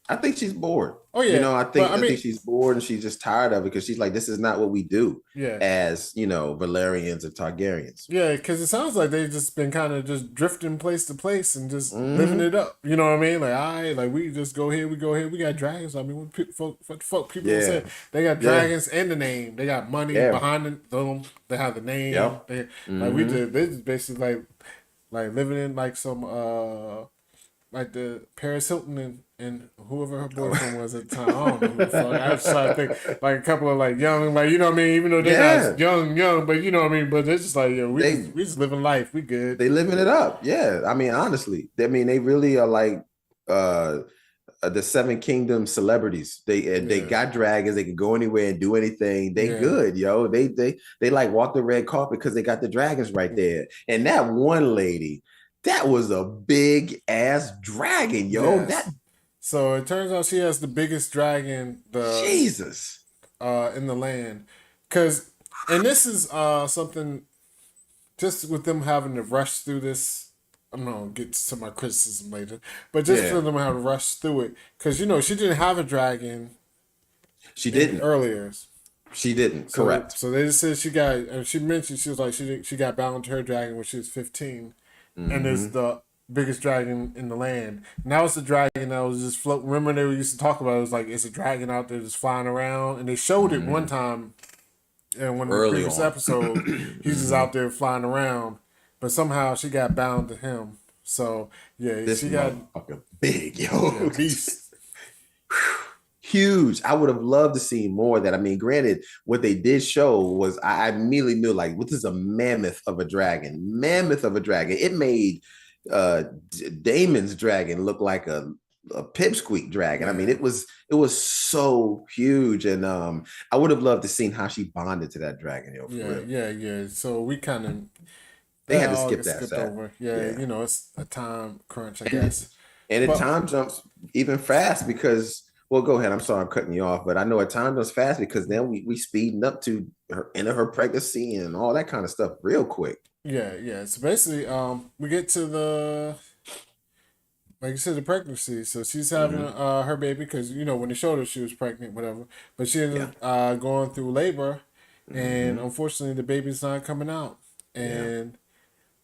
I think she's bored. Oh You yeah, know, but I I think mean, she's bored and she's just tired of it because she's like, this is not what we do yeah. as, Valerians and Targaryens. Yeah, because it sounds like they've just been kind of just drifting place to place and just living Hmm. it up. You know what I mean? Like, like we just go here, we go here. We got dragons. I mean, what the fuck people Yeah. say? They got Yeah. dragons and the name. They got money Yeah. behind them. They have the name. Yep. They like we Hmm. just they just basically like living in like some like the Paris Hilton and whoever her boyfriend was at the time. I don't know who the fuck. I was trying to think like a couple of like young, like you know what I mean. Even though they're Yeah. not young, but you know what I mean. But they're just like yo, They we just living life. We good. they living it up. Yeah. I mean, honestly, they really are like uh the Seven Kingdom celebrities. They Yeah, got dragons. They can go anywhere and do anything. They yeah, good, yo. They like walk the red carpet because they got the dragons right there. And that one lady, that was a big ass dragon, yo. That yes. So it turns out she has the biggest dragon Jesus. in the land, cause and this is something just with them having to rush through this. I'm gonna get to my criticism later, but just Yeah, for them having to rush through it, because you know she didn't have a dragon she in didn't. earlier. She didn't. So Correct. so they just said she got, and she mentioned she was like she got bound to her dragon when she was 15, and it's Hmm. the biggest dragon in the land. Now it's the dragon that was just floating. Remember they used to talk about it was like it's a dragon out there just flying around, and they showed it one Hmm. time in one of the Early previous on. episodes. He's just Hmm. out there flying around, but somehow she got bound to him. So yeah, This she got motherfucker big, yeah yo. beast. Huge. I would have loved to see more of that. I mean, granted, what they did show was I immediately knew like, what is a mammoth of a dragon? Mammoth of a dragon. It made Damon's dragon look like a pipsqueak dragon. I mean, Yeah, it was so huge, and I would have loved to seen how she bonded to that dragon, yo, for real. yeah. So we kind of They that had to all skip gets that skipped set. over. Yeah, Yeah, you know it's a time crunch, I and guess. and at But time jumps even fast because. Well, go ahead. I'm sorry, I'm cutting you off, but I know at time jumps fast because then we speeding up to her into her pregnancy and all that kind of stuff real quick. yeah. So basically, we get to the like you said, the pregnancy. So she's having Hmm. her baby because you know when they showed her she was pregnant, whatever. But she ended Yeah. up going through labor, and Hmm. unfortunately the baby's not coming out. Yeah. And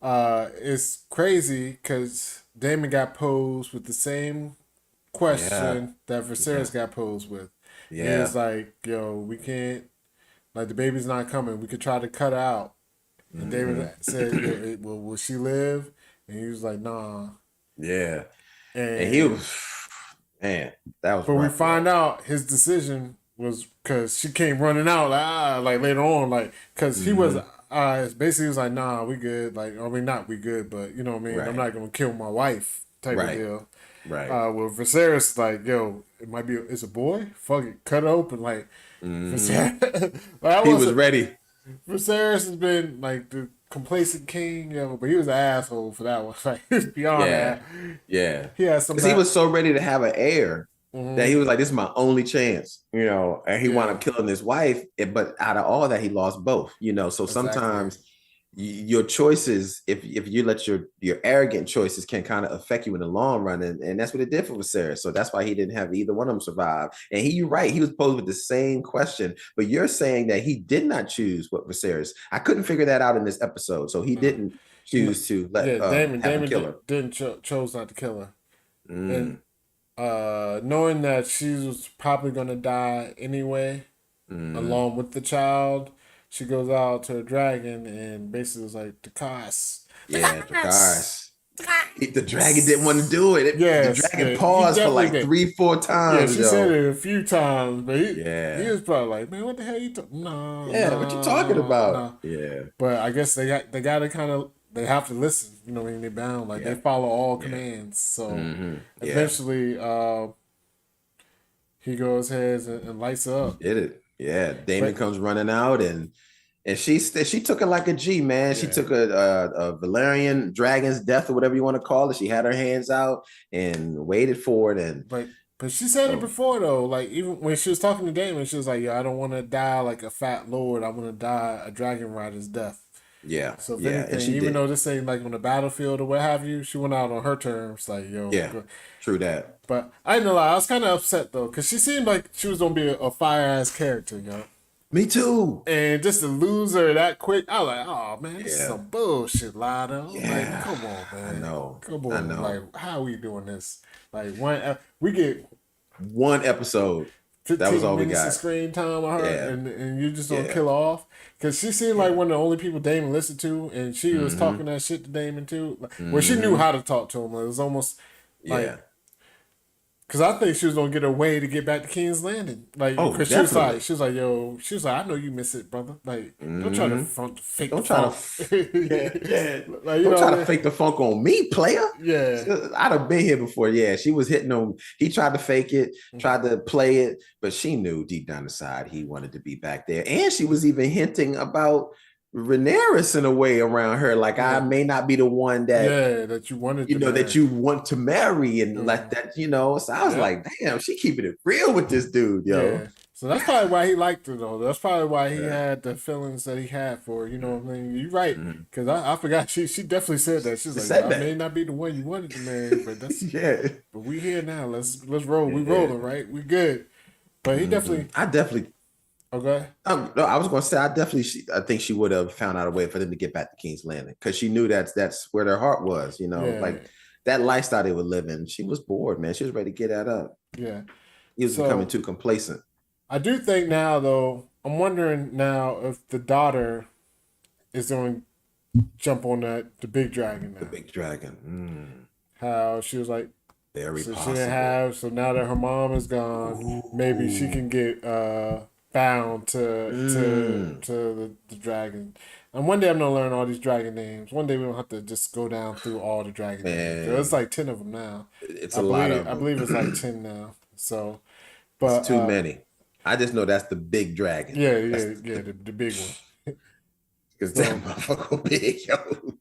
it's crazy because Damon got posed with the same Yeah. question that Yeah. Viserys got posed with. And he Yeah. was like, "Yo, we can't. Like the baby's not coming. We could try to cut her out." And Hmm. David said, "Yo, will she live?" And he was like, "Nah." Yeah. And he And was, man, that was but we rough, find yo. out his decision was because she came running out like later on because he was Hmm. basically he was like nah we good like I mean not we good but you know what I mean I'm Right. not gonna kill my wife type of Right. deal. Right. With Viserys like yo it might be it's a boy fuck it cut it open like Hmm. Viserys that He was wasn't ready. Viserys has been like the complacent king but he was an asshole for that one like he was beyond Yeah. that Yeah. he had some Because he was so ready to have an heir that he mm-hmm, was like, this is my only chance, and he wound yeah up killing his wife. But out of all that, he lost both, So exactly sometimes your choices, if you let your arrogant choices can kind of affect you in the long run. And that's what it did for Viserys. So that's why he didn't have either one of them survive. And you're right, he was posed with the same question, but you're saying that he did not choose what Viserys. I couldn't figure that out in this episode. So he no. didn't No, choose to let yeah, have him Damon kill her. didn't chose not to kill her, and Mm, knowing that she was probably gonna die anyway, mm. along with the child, she goes out to a dragon and basically was like the Yeah, cars, Dracarys. The dragon didn't want to do it. The yes, dragon yeah, he paused for definitely like did. 3, 4 Yeah, times, she said yo. it a few times, but he Yeah. was probably like, man, what the hell you talking? No, Yeah, what you talking no, about? no. Yeah. But I guess they got to kind of they have to listen. You know, what I mean, they bound like they Yeah. follow all Yeah. commands. So Hmm. Yeah. eventually, he goes ahead and lights her He up. did it. Yeah. Damon But comes running out and she took it like a G, man. She yeah, took a Valerian dragon's death or whatever you want to call it. She had her hands out and waited for it. And but she said it so before though. Like even when she was talking to Damon, she was like, "Yeah, I don't want to die like a fat lord. I want to die a dragon rider's death." Yeah. So if Yeah. And anything, she even did. though this ain't like on the battlefield or what have you, she went out on her terms. Like, yo, Yeah. True that. but I ain't gonna lie, I was kind of upset though, cause she seemed like she was gonna be a fire ass character, yo. Me too. And just to lose her that quick, I was like, oh man, this is Yeah. some bullshit, Lotto. Like, Yeah. come on, man. I know. Come I on, know. like, how are we doing this? Like, we get One episode. That was 15 all we minutes of got. screen time on her, Yeah. and you just don't Yeah. kill her off. Because she seemed like one of the only people Damon listened to, and she was Mm-hmm. talking that shit to Damon too. Like, well, she knew how to talk to him. It was almost like, Yeah. because I think she was gonna get a way to get back to King's Landing. Like, Oh, because definitely. she was like, yo, she was like, I know you miss it, brother. Like, don't try to fake Don't the try to funk. yeah. Like, you Don't know try what I to mean? fake the funk on me, player. Yeah. I'd have been here before. Yeah, she was hitting on. He tried to fake it, tried to play it, but she knew deep down inside he wanted to be back there. And she was even hinting about Rhaenyra in a way around her, like I may not be the one that Yeah, that you wanted you to know marry. that you want to marry and like that, you know. So I was like, damn, she keeping it real with this dude, yo. Yeah. So that's probably why he liked her, though. That's probably why he had the feelings that he had for her. You know what I mean? You're right. Because I forgot. She definitely said that. She's like, said I that. may not be the one you wanted to marry, but that's Yeah. but we here now. Let's roll. We rolling, right? We good. But he definitely. I definitely. Okay. No, I was going to say I think she would have found out a way for them to get back to King's Landing because she knew that's where their heart was. You know, like that lifestyle they were living. She was bored, man. She was ready to get that up. Yeah. He was becoming too complacent. I do think now, though, I'm wondering now if the daughter is going to jump on the big dragon now. The big dragon. How she was like, very so possible. she didn't have. So now that her mom is gone, maybe she can get bound to the dragon. And one day I'm gonna learn all these dragon names. One day we don't have to just go down through all the dragon names. There's like 10 of them now. It's a lot of them. I believe it's like 10 now. So, but it's too many. I just know that's the big dragon. Yeah, the big one. Because that motherfucker big, yo.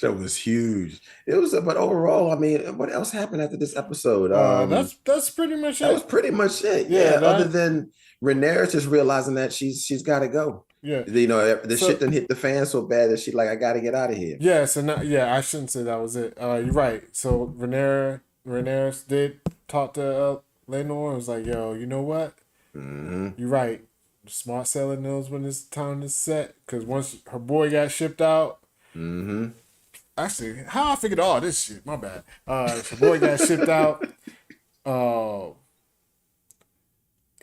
That was huge. It was, but overall, I mean, what else happened after this episode? That's pretty much it. That was pretty much it. Yeah. Other than Rhaenyra just realizing that she's got to go. Yeah. You know, the shit done hit the fan so bad that she like, I got to get out of here. Yeah. So now, I shouldn't say that was it. You're right. So Rhaenyra did talk to Lenore and was like, yo, you know what? You're right. The smart seller knows when it's time to set. Because once her boy got shipped out. Actually, how I figured all this shit, my bad. Her boy got shipped out.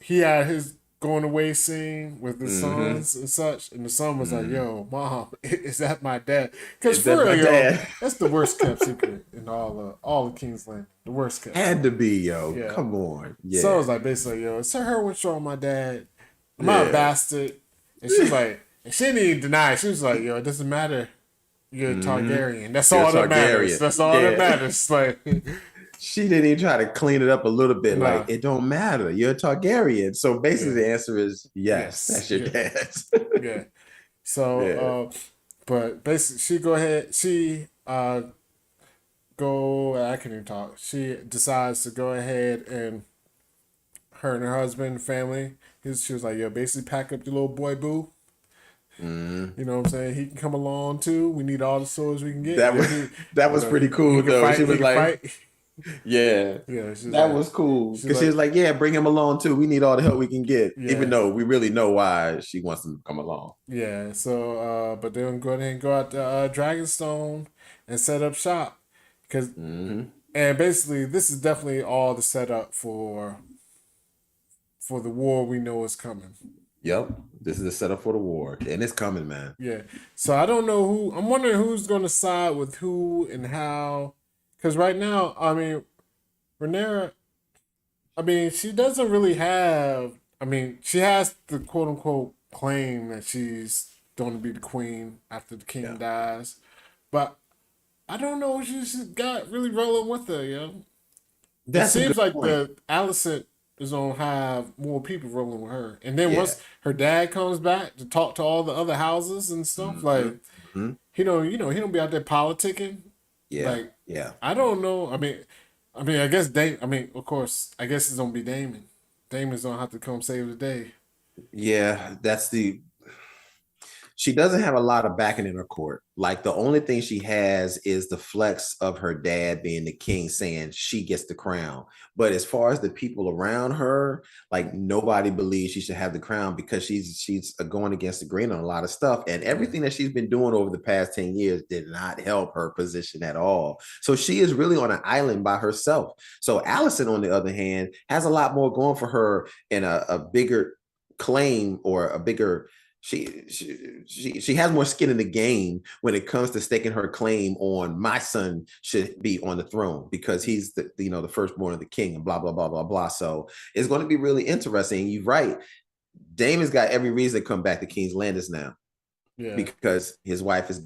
He had his going away scene with the sons and such. And the son was like, yo, mom, is that my dad? Because for real, yo, that's the worst kept secret in all of King's Landing. The worst kept. Had to be, yo. Yeah. Come on. Yeah. So I was like, basically, yo, is her what's wrong with my dad? Am I a bastard? And she's like, and she didn't even deny it. She was like, yo, it doesn't matter. You're a Targaryen. That's all that matters. That's all that matters. Like, she didn't even try to clean it up a little bit. Nah. Like, it don't matter. You're a Targaryen. So basically the answer is yes. That's your dad. Yeah. So, but basically she go ahead. She I can't even talk. She decides to go ahead and her and her husband, family. She was like, yo, basically pack up your little boy boo. You know what I'm saying? He can come along too. We need all the swords we can get. That was pretty cool though. Fight, she was like, fight. Yeah. That was cool. Because she was like, yeah, bring him along too. We need all the help we can get. Yeah. Even though we really know why she wants him to come along. Yeah. So, but they're going to go ahead and go out to Dragonstone and set up shop. Because, and basically, this is definitely all the setup for the war we know is coming. Yep. This is the setup for the war. And it's coming, man. Yeah. So I don't know who, I'm wondering who's going to side with who and how. Because right now, I mean, Rhaenyra, I mean, she doesn't really have, I mean, she has the quote unquote claim that she's going to be the queen after the king dies. But I don't know what she's got really rolling with her, yo. It seems like the Alicent is going to have more people rolling with her. And then once her dad comes back to talk to all the other houses and stuff, like, he don't be out there politicking. Yeah. Like, I don't know. I mean, I guess of course, I guess it's gonna be Daemon. Daemon's gonna have to come save the day. Yeah, that's the she doesn't have a lot of backing in her court. Like the only thing she has is the flex of her dad being the king, saying she gets the crown. But as far as the people around her, like nobody believes she should have the crown because she's going against the grain on a lot of stuff. And everything that she's been doing over the past 10 years did not help her position at all. So she is really on an island by herself. So Allison, on the other hand, has a lot more going for her in a bigger claim or a bigger she has more skin in the game when it comes to staking her claim on my son should be on the throne because he's the firstborn of the king and blah blah blah blah blah. So it's going to be really interesting. You're right. Damon's got every reason to come back to King's Landis now, because his wife has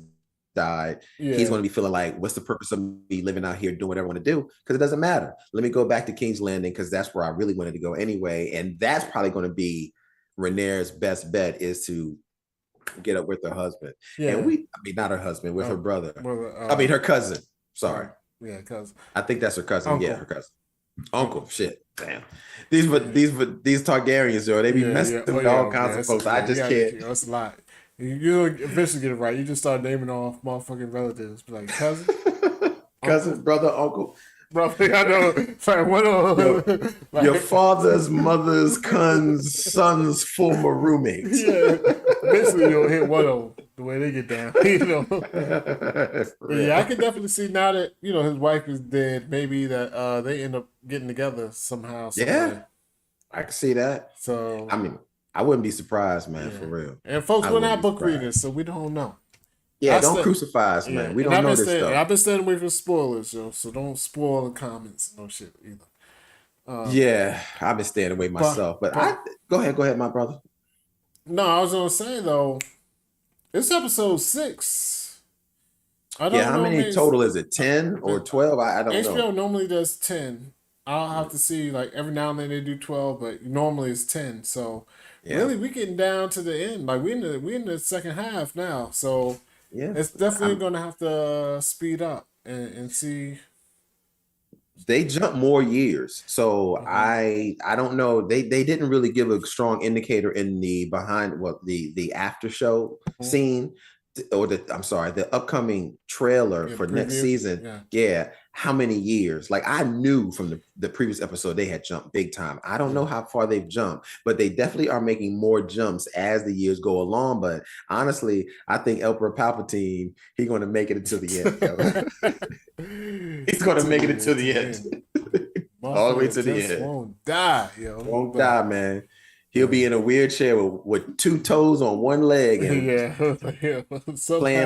died. He's going to be feeling like, what's the purpose of me living out here doing whatever I want to do? Because it doesn't matter. Let me go back to King's Landing because that's where I really wanted to go anyway, and that's probably going to be Rhaenyra's best bet is to get up with her husband. And not her husband, with her brother. Her cousin. Sorry. Cousin. I think that's her cousin. Uncle. Yeah, her cousin. Uncle. Shit. Damn. These Targaryens, they be messing with all kinds of folks. I just can't. That's a lot. You eventually get it right. You just start naming off motherfucking relatives. Like cousin, cousin, brother, uncle. Brother, I know. Sorry, your father's mother's son's former roommates. Basically you'll hit one of them the way they get down. I can definitely see now that his wife is dead. Maybe that they end up getting together somehow. Somewhere. I can see that. So I mean, I wouldn't be surprised, man, for real. And folks, we're not book readers, so we don't know. Yeah, don't crucify us, man. We don't know this stuff. I've been staying away from spoilers, so don't spoil the comments. No shit either. I've been staying away myself. But go ahead, my brother. No, I was gonna say though, it's episode 6. I don't know how many total is it? 10 or 12? I don't know. HBO normally does 10. I'll have to see. Like every now and then they do 12, but normally it's 10. So really, we getting down to the end. Like we in the second half now. So it's definitely gonna have to speed up and see. They jump more years, so I don't know. They didn't really give a strong indicator in the the after show scene, or the upcoming trailer for next season. How many years? Like I knew from the previous episode they had jumped big time. I don't know how far they've jumped, but they definitely are making more jumps as the years go along. But honestly, I think Emperor Palpatine, he's going to make it until the end. He's going to make it until the end. All the way to the end. Won't die, yo. Won't die, man. He'll be in a wheelchair with 2 toes on one leg and playing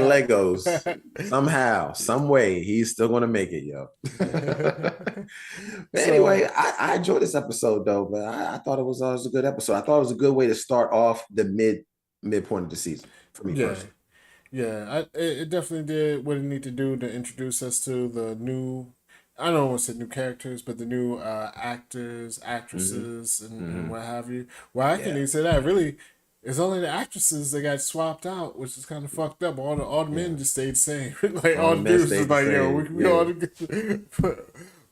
Legos. Somehow, some way, he's still going to make it, yo. Anyway, I enjoyed this episode, though, but I thought it was a good episode. I thought it was a good way to start off the midpoint of the season for me personally. Yeah, it definitely did what it needed to do to introduce us to the new... I don't want to say new characters, but the new actors, actresses, and what have you. Well, I can't even say that. Really, it's only the actresses that got swapped out, which is kind of fucked up. All the men just stayed the same. Like all the dudes was like, yo, we all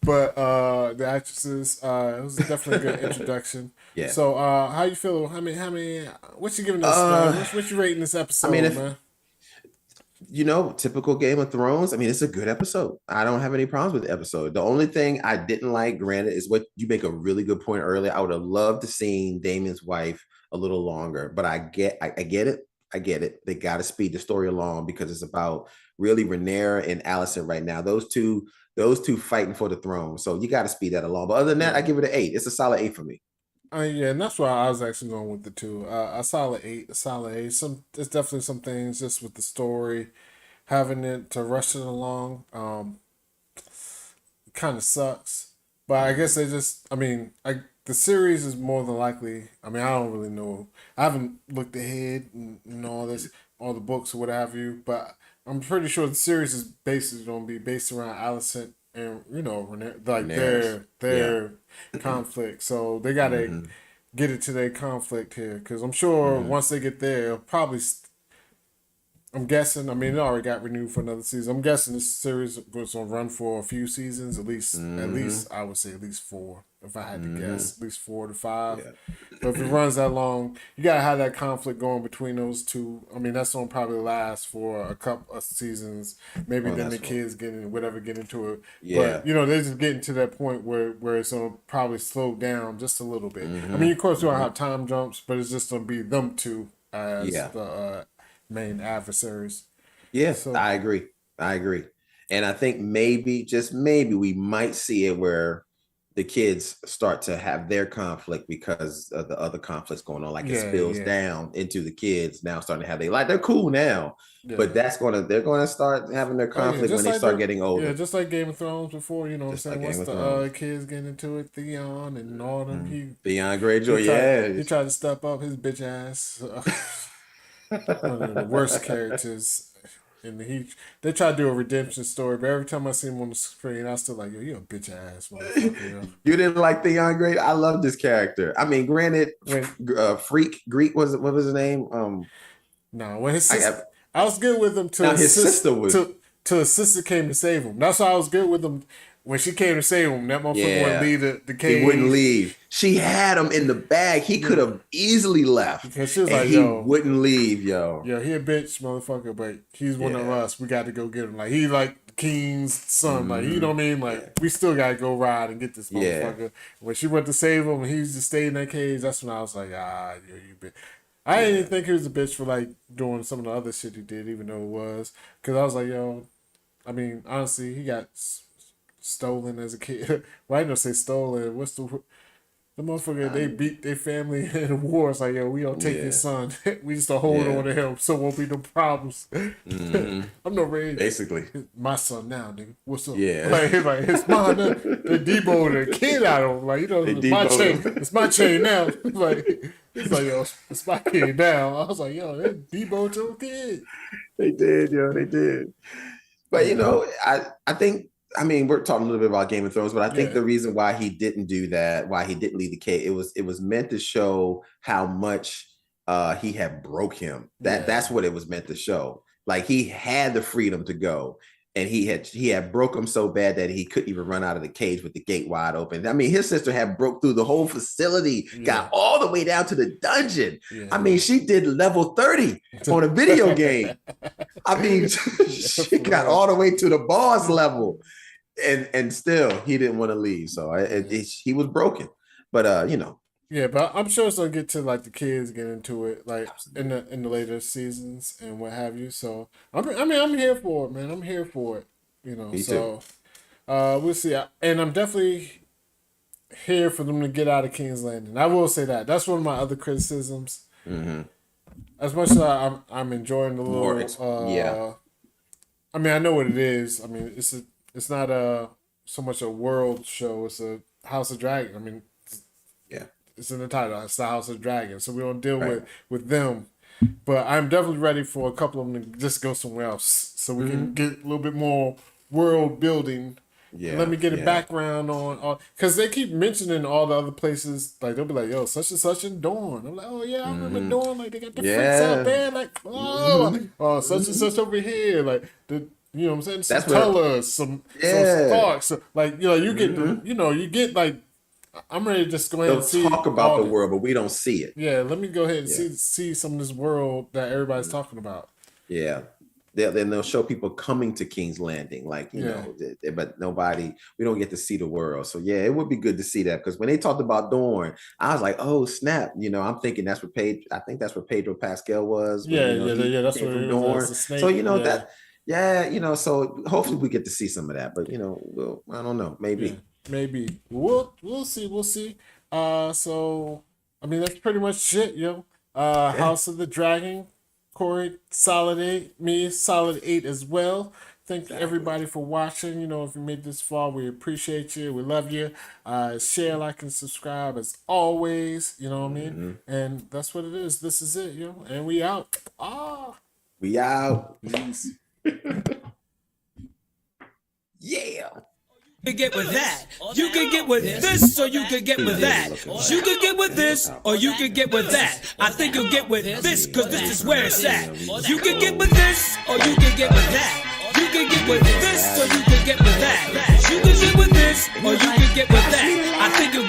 but the actresses, it was definitely a good introduction. Yeah. So, how you feel? How many? What you giving this? What you rating this episode, man? Typical Game of Thrones. I mean, it's a good episode. I don't have any problems with the episode. The only thing I didn't like, granted, is what you make a really good point earlier. I would have loved to see Damon's wife a little longer, but I get it. I get it. They got to speed the story along because it's about really Rhaenyra and Alicent right now. Those two fighting for the throne. So you got to speed that along. But other than that, I give it an 8. It's a solid 8 for me. And that's why I was actually going with the 2. A solid 8, there's definitely some things just with the story, having it to rush it along, kind of sucks. But I guess the series is more than likely. I mean, I don't really know. I haven't looked ahead and all this, all the books or what have you. But I'm pretty sure the series is basically going to be based around Alicent and like their conflict. So they gotta get it to their conflict here, because I'm sure once they get there, I'm guessing. I mean, it already got renewed for another season. I'm guessing this series goes on run for a few seasons, at least. At least I would say at least 4, if I had to guess, at least 4 to 5. Yeah. But if it runs that long, you gotta have that conflict going between those two. I mean, that's gonna probably last for a couple of seasons. Maybe then the kids get into it. Yeah. But they're just getting to that point where it's gonna probably slow down just a little bit. I mean, of course, we don't have time jumps, but it's just gonna be them two as the main adversaries. Yeah, So, I agree. And I think maybe, just maybe, we might see it where the kids start to have their conflict because of the other conflicts going on. Like it spills down into the kids now starting to have they're cool now. Yeah. But they're gonna start having their conflict when they start getting older. Yeah, just like Game of Thrones before, what I'm saying? Once the kids getting into it, Theon and all them, Theon Greyjoy, he tried to step up his bitch ass. One of the worst characters. And they tried to do a redemption story, but every time I see him on the screen, I still like, yo, you a bitch ass motherfucker. Yo. You didn't like Theon Grey? I love this character. I mean, granted, Freak Greek what was his name? No, when his sister, I was good with him till his sister was till his sister came to save him. That's why I was good with him. When she came to save him, that motherfucker wouldn't leave the cage. He wouldn't leave. She had him in the bag. He could have easily left. Because she was like, he wouldn't leave, yo. Yeah, he a bitch, motherfucker, but he's one of us. We got to go get him. Like, he like the king's son. Like, you know what I mean? Like, we still got to go ride and get this motherfucker. Yeah. When she went to save him and he just stayed in that cage, that's when I was like, you bitch. I didn't even think he was a bitch for, like, doing some of the other shit he did, even though it was. Because I was like, I mean, honestly, he got stolen as a kid. Well, I didn't say stolen. What's the motherfucker? They beat their family in the war. It's like, yo, we don't take your son. We just don't hold on to him, so won't be no problems. I'm no rage. Basically, my son now, nigga. What's up? Yeah, like it's mine. They deboed the kid out of him. Like, it's my chain. It's my chain now. Like, he's like, yo, it's my kid now. I was like, yo, they deboed your kid. They did, yo. They did. But I think. I mean, we're talking a little bit about Game of Thrones, but I think the reason why he didn't do that, why he didn't leave the cage, it was meant to show how much he had broke him. That's what it was meant to show. Like, he had the freedom to go, and he had broke him so bad that he couldn't even run out of the cage with the gate wide open. I mean, his sister had broke through the whole facility, got all the way down to the dungeon. Yeah. I mean, she did level 30 on a video game. I mean, she got all the way to the boss level. And still, he didn't want to leave. So he was broken. But, Yeah, but I'm sure it's going to get to, like, the kids get into it, like, in the later seasons and what have you. So, I'm here for it, man. I'm here for it, Me so, we'll see. And I'm definitely here for them to get out of King's Landing. I will say that. That's one of my other criticisms. Mm-hmm. As much as I'm enjoying the little... I mean, I know what it is. I mean, it's not so much a world show. It's a House of Dragon. I mean, it's in the title. It's the House of Dragon. So we don't deal with them. But I'm definitely ready for a couple of them to just go somewhere else, so we can get a little bit more world building. Yeah. Let me get a background on, because they keep mentioning all the other places. Like, they'll be like, yo, such and such in Dawn. I'm like, oh yeah, I remember Dawn. Like, they got the freaks out there. Like, such and such over here. Like you know what I'm saying? Some colors, some sparks. So, like, you get you get like, I'm ready to just go ahead and see. Talk about the world, but we don't see it. Yeah, let me go ahead and see some of this world that everybody's talking about. Yeah. Then they'll show people coming to King's Landing, like, but we don't get to see the world. So yeah, it would be good to see that, because when they talked about Dorne, I was like, oh snap, I'm thinking that's where Pedro Pascal was. That's what it was. So that, so hopefully we get to see some of that, but I don't know, maybe. Maybe we'll see. So I mean, that's pretty much it, yo. House of the Dragon. Corey, solid 8. Me, solid 8 as well. Thank everybody for watching. If you made this far, we appreciate you. We love you. Share, like, and subscribe as always. You know what I mean? And that's what it is. This is it, yo. And we out. We out. Peace. Yeah. can get with that. You can get with this, or you can get with that. You can get with this, or you can get with that. I think you'll get with this, cause this is where it's at. You can get with this, or you can get with that. You can get with this, or you can get with that. You can get with this, or you can get with that. I think you'll